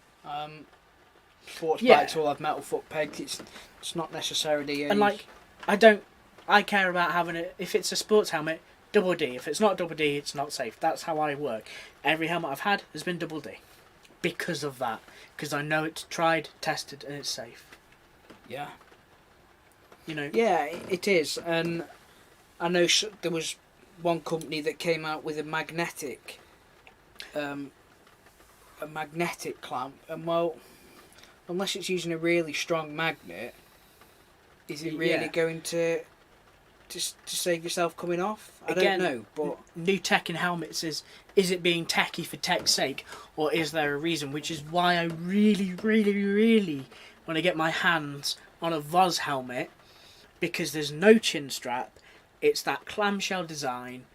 Sports bikes all have metal foot pegs. It's not necessarily And like, I care about having it, if it's a sports helmet, Double D. If it's not Double D, it's not safe. That's how I work. Every helmet I've had has been Double D. Because of that. Because I know it's tried, tested, and it's safe. Yeah. You know. Yeah, it is. And I know there was one company that came out with a magnetic clamp, and well, unless it's using a really strong magnet, is it really going to save yourself coming off? I don't know, but new tech in helmets is it being techy for tech's sake, or is there a reason? Which is why I really, really, really when I get my hands on a Voz helmet, because there's no chin strap, it's that clamshell design.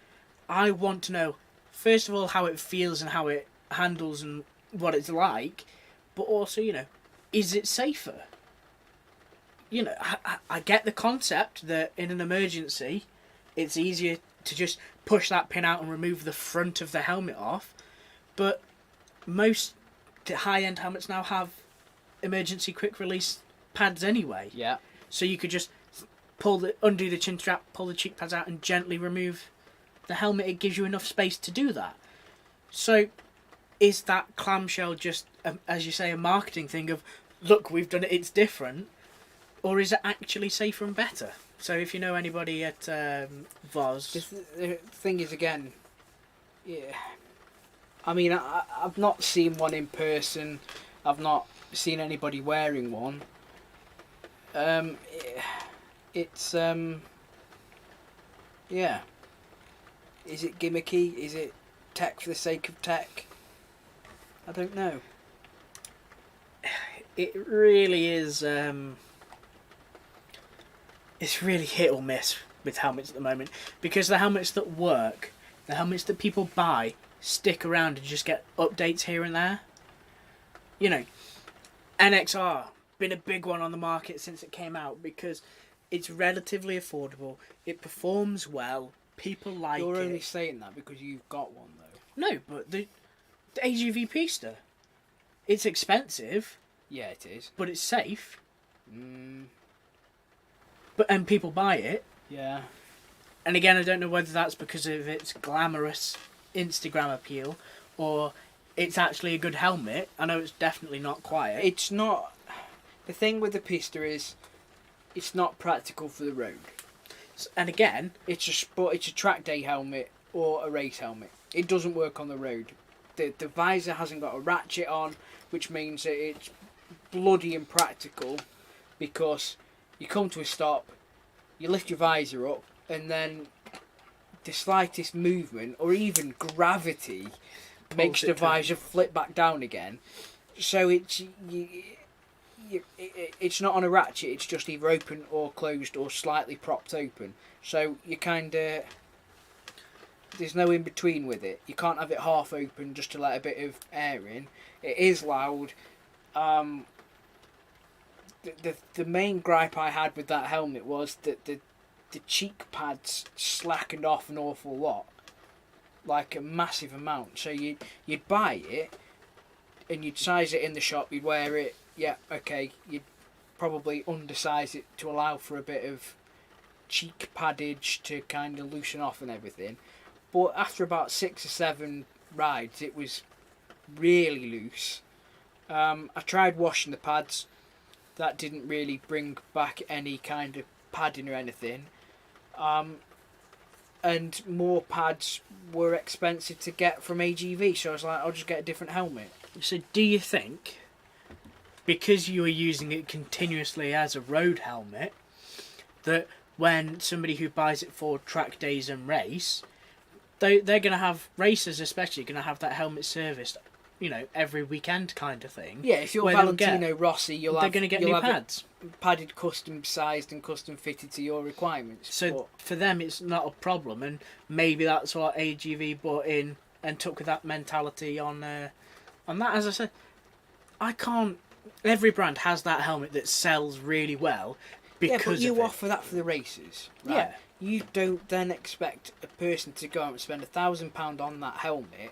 I want to know, first of all, how it feels and how it handles and what it's like, but also, is it safer? I get the concept that in an emergency, it's easier to just push that pin out and remove the front of the helmet off, but most high-end helmets now have emergency quick release pads anyway. Yeah. So you could just undo the chin strap, pull the cheek pads out, and gently remove the helmet. It gives you enough space to do that. So, is that clamshell just, as you say, a marketing thing of, look, we've done it, it's different, or is it actually safer and better? So, if you know anybody at Voz, the thing is, again, yeah. I mean, I've not seen one in person. I've not seen anybody wearing one. It's yeah. Is it gimmicky? Is it tech for the sake of tech? I don't know. It really is. It's really hit or miss with helmets at the moment, because the helmets that work, the helmets that people buy, stick around and just get updates here and there. NXR been a big one on the market since it came out because it's relatively affordable. It performs well. People like it. You're only saying that because you've got one, though. No, but the AGV Pista, it's expensive. Yeah, it is. But it's safe. And people buy it. Yeah. And again, I don't know whether that's because of its glamorous Instagram appeal or it's actually a good helmet. I know it's definitely not quiet. It's not. The thing with the Pista is, it's not practical for the road. And again, it's a track day helmet or a race helmet. It doesn't work on the road. The visor hasn't got a ratchet on, which means that it's bloody impractical, because you come to a stop, you lift your visor up, and then the slightest movement or even gravity makes the visor flip back down again. So it's not on a ratchet. It's just either open or closed or slightly propped open. So you there's no in between with it. You can't have it half open just to let a bit of air in. It is loud. The main gripe I had with that helmet was that the cheek pads slackened off an awful lot, like a massive amount. So you'd buy it and you'd size it in the shop. You'd wear it. Yeah, okay. You'd probably undersize it to allow for a bit of cheek paddage to kind of loosen off and everything. But after about 6 or 7 rides, it was really loose. I tried washing the pads. That didn't really bring back any kind of padding or anything. And more pads were expensive to get from AGV, so I was like, I'll just get a different helmet. So do you think, because you are using it continuously as a road helmet, that when somebody who buys it for track days and race, they're going to have, racers especially, going to have that helmet serviced, every weekend kind of thing? Yeah, if you're Valentino Rossi, they're going to get new pads. Padded, custom sized and custom fitted to your requirements. So for them it's not a problem, and maybe that's what AGV bought in and took with that mentality on that. As I said, every brand has that helmet that sells really well because but you of it. offer that for the races, right? Yeah. You don't then expect a person to go out and spend £1,000 on that helmet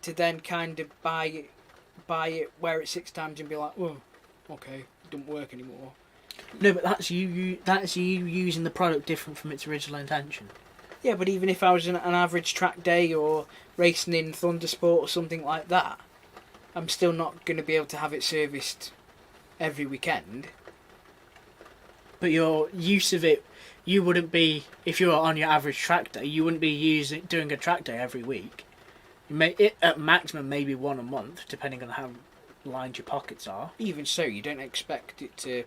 to then kind of buy it, wear it 6 times and be like, oh, okay, it doesn't work anymore. No, but that's you using the product different from its original intention. Yeah, but even if I was an average track day or racing in Thundersport or something like that, I'm still not going to be able to have it serviced every weekend. But your use of it, you wouldn't be, if you were on your average track day, you wouldn't be doing a track day every week. You may, at maximum, maybe 1 a month, depending on how lined your pockets are. Even so, you don't expect it to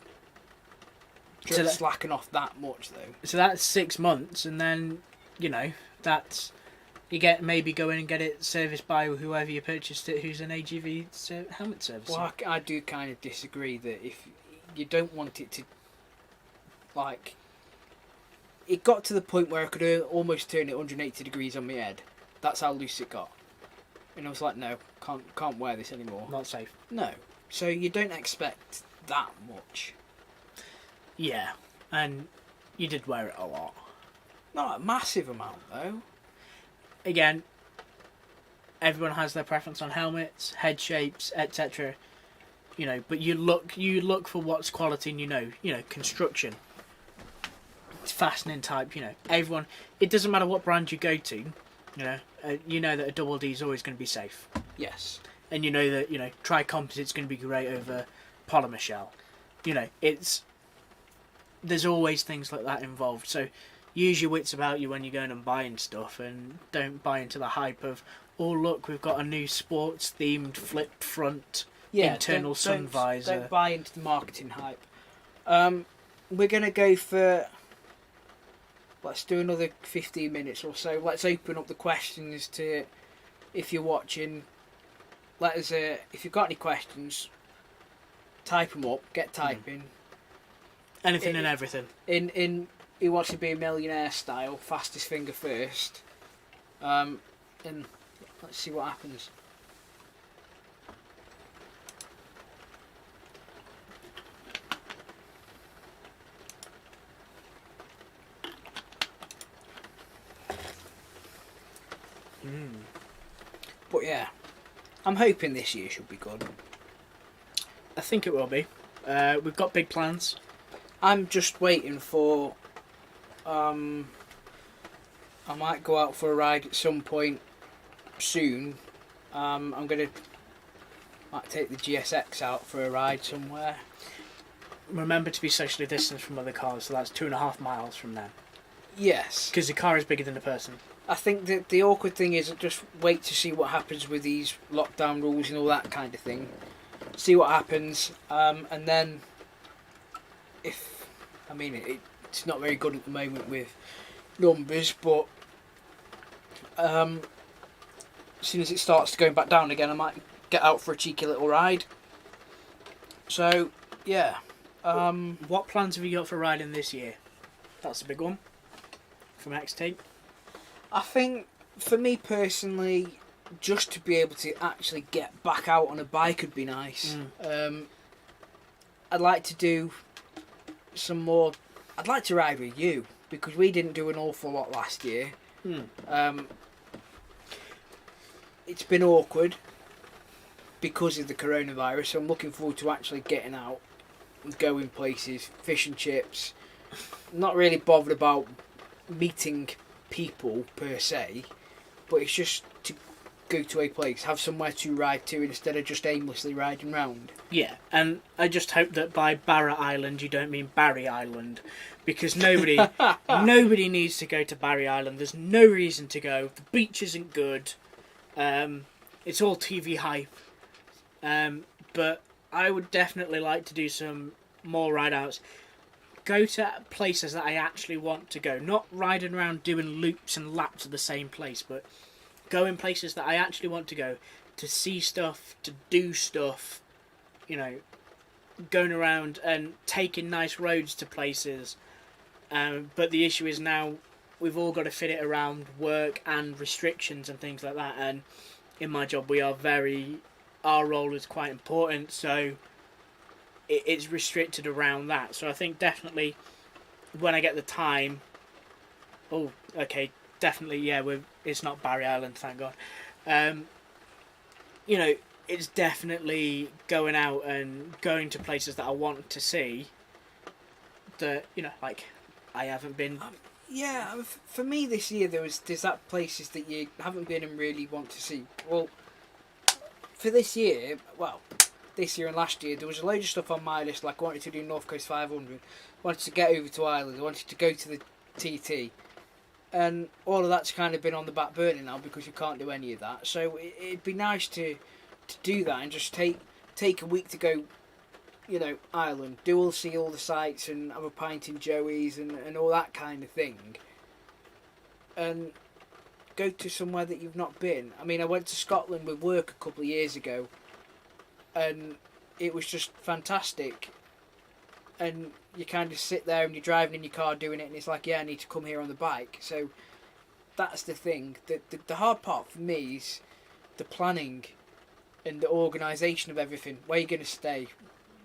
slacken off that much, though. So that's 6 months, and then, that's, You maybe go in and get it serviced by whoever you purchased it, who's an AGV helmet service. Well, I do kind of disagree that if you don't want it to, like, it got to the point where I could almost turn it 180 degrees on my head. That's how loose it got, and I was like, no, can't wear this anymore. Not safe. No, so you don't expect that much. Yeah, and you did wear it a lot. Not a massive amount though. Again, everyone has their preference on helmets, head shapes, etc. You know, but you look for what's quality, and you know, construction, fastening type. You know, everyone. It doesn't matter what brand you go to. You know that a double D is always going to be safe. Yes. And you know that tri-composite's going to be great over polymer shell. You know, there's always things like that involved. So use your wits about you when you're going and buying stuff, and don't buy into the hype of, oh look, we've got a new sports themed flipped front internal sun visor. Don't buy into the marketing hype. We're gonna go for, let's do another 15 minutes or so. Let's open up the questions to, if you're watching, let us if you've got any questions, type them up, get typing. Anything and everything. In Who Wants to Be a Millionaire style, fastest finger first. And let's see what happens. But yeah, I'm hoping this year should be good. I think it will be. We've got big plans. I'm just waiting for. I might go out for a ride at some point soon. I'm might take the GSX out for a ride somewhere. Remember to be socially distanced from other cars, so that's 2.5 miles from them. Yes. Because the car is bigger than the person. I think that the awkward thing is just wait to see what happens with these lockdown rules and all that kind of thing. See what happens, and then it's not very good at the moment with numbers, but as soon as it starts going back down again, I might get out for a cheeky little ride. So yeah. What plans have you got for riding this year? That's a big one from XT. I think for me personally, just to be able to actually get back out on a bike would be nice. I'd like to do some more. I'd like to ride with you, because we didn't do an awful lot last year. It's been awkward because of the coronavirus, so I'm looking forward to actually getting out and going places, fish and chips. Not really bothered about meeting people per se, but it's just to go to a place, have somewhere to ride to instead of just aimlessly riding round. Yeah, and I just hope that by Barra Island you don't mean Barry Island, because nobody needs to go to Barry Island. There's no reason to go. The beach isn't good. It's all TV hype. But I would definitely like to do some more ride outs. Go to places that I actually want to go. Not riding around doing loops and laps of the same place, but go in places that I actually want to go. To see stuff, to do stuff. Going around and taking nice roads to places. But the issue is now we've all got to fit it around work and restrictions and things like that. And in my job our role is quite important, so it's restricted around that. So I think definitely when I get the time, it's not Barry Island, thank God. It's definitely going out and going to places that I want to see that, I haven't been. For me this year there's that places that you haven't been and really want to see. Well, for this year and last year, there was a load of stuff on my list. Like I wanted to do North Coast 500, wanted to get over to Ireland, I wanted to go to the TT, and all of that's kind of been on the back burner now because you can't do any of that. So it'd be nice to do that and just take a week to go, Ireland, see all the sights and have a pint in Joey's and all that kind of thing. And go to somewhere that you've not been. I mean, I went to Scotland with work a couple of years ago, and it was just fantastic. And you kind of sit there and you're driving in your car doing it, and it's like, yeah, I need to come here on the bike. So that's the thing. The hard part for me is the planning and the organisation of everything. Where you're going to stay,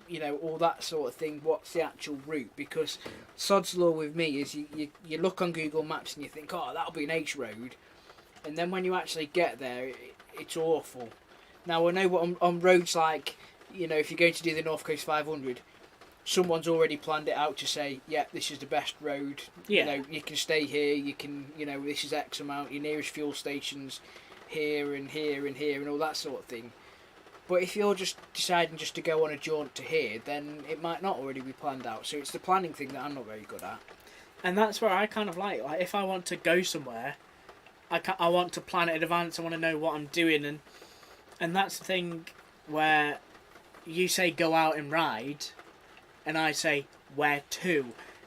you know, all that sort of thing. What's the actual route? Because sod's law with me is you look on Google Maps and you think, oh, that'll be an H road. And then when you actually get there, it's awful. Now, I know what on roads like, you know, if you're going to do the North Coast 500, someone's already planned it out to say, yeah, this is the best road. Yeah. You know, you can stay here, you can, you know, this is X amount, your nearest fuel station's here and here and here and all that sort of thing. But if you're just deciding just to go on a jaunt to here, then it might not already be planned out. So it's the planning thing that I'm not very good at. And that's where I kind of like if I want to go somewhere, I want to plan it in advance. I want to know what I'm doing, and that's the thing where you say go out and ride, and I say where to,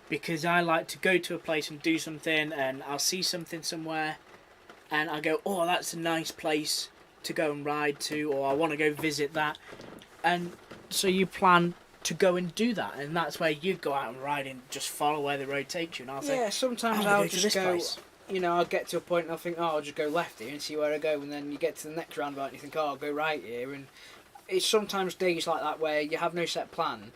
because I like to go to a place and do something, and I'll see something somewhere, and I go, oh, that's a nice place to go and ride to, or I want to go visit that, and so you plan to go and do that, and that's where you go out and ride and just follow where the road takes you. And I'll say, yeah, sometimes I'll just go. You know, I'll get to a point and I'll think, oh, I'll just go left here and see where I go, and then you get to the next roundabout and you think, oh, I'll go right here, and it's sometimes days like that where you have no set plan,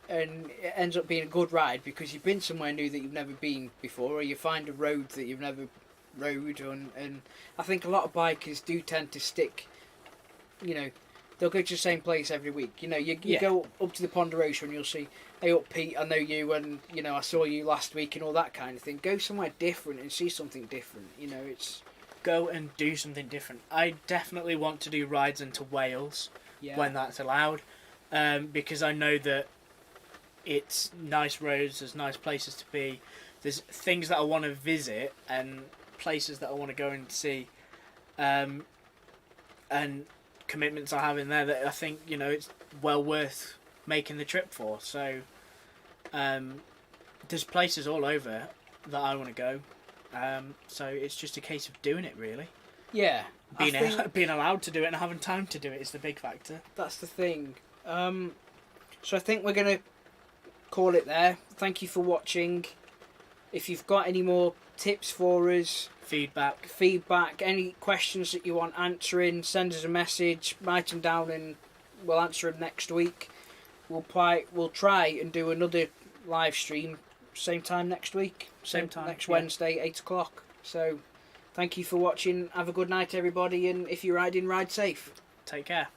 and it ends up being a good ride because you've been somewhere new that you've never been before, or you find a road that you've never rode on, and I think a lot of bikers do tend to stick, you know, they'll go to the same place every week. You know, you go up to the Ponderosa and you'll see, hey up Pete, I know you, and you know I saw you last week and all that kind of thing. Go somewhere different and see something different. You know, it's go and do something different. I definitely want to do rides into Wales when that's allowed, because I know that it's nice roads, there's nice places to be, there's things that I want to visit and places that I want to go and see, and commitments I have in there that I think, you know, it's well worth making the trip for. So there's places all over that I want to go, so it's just a case of doing it, really. Yeah, being allowed to do it and having time to do it is the big factor. That's the thing. So I think we're going to call it there. Thank you for watching. If you've got any more tips for us, feedback, any questions that you want answering, send us a message, write them down, and we'll answer them next week. We'll try and do another live stream same time next week, same time next Wednesday, 8 o'clock. So thank you for watching. Have a good night, everybody, and if you're riding, ride safe. Take care.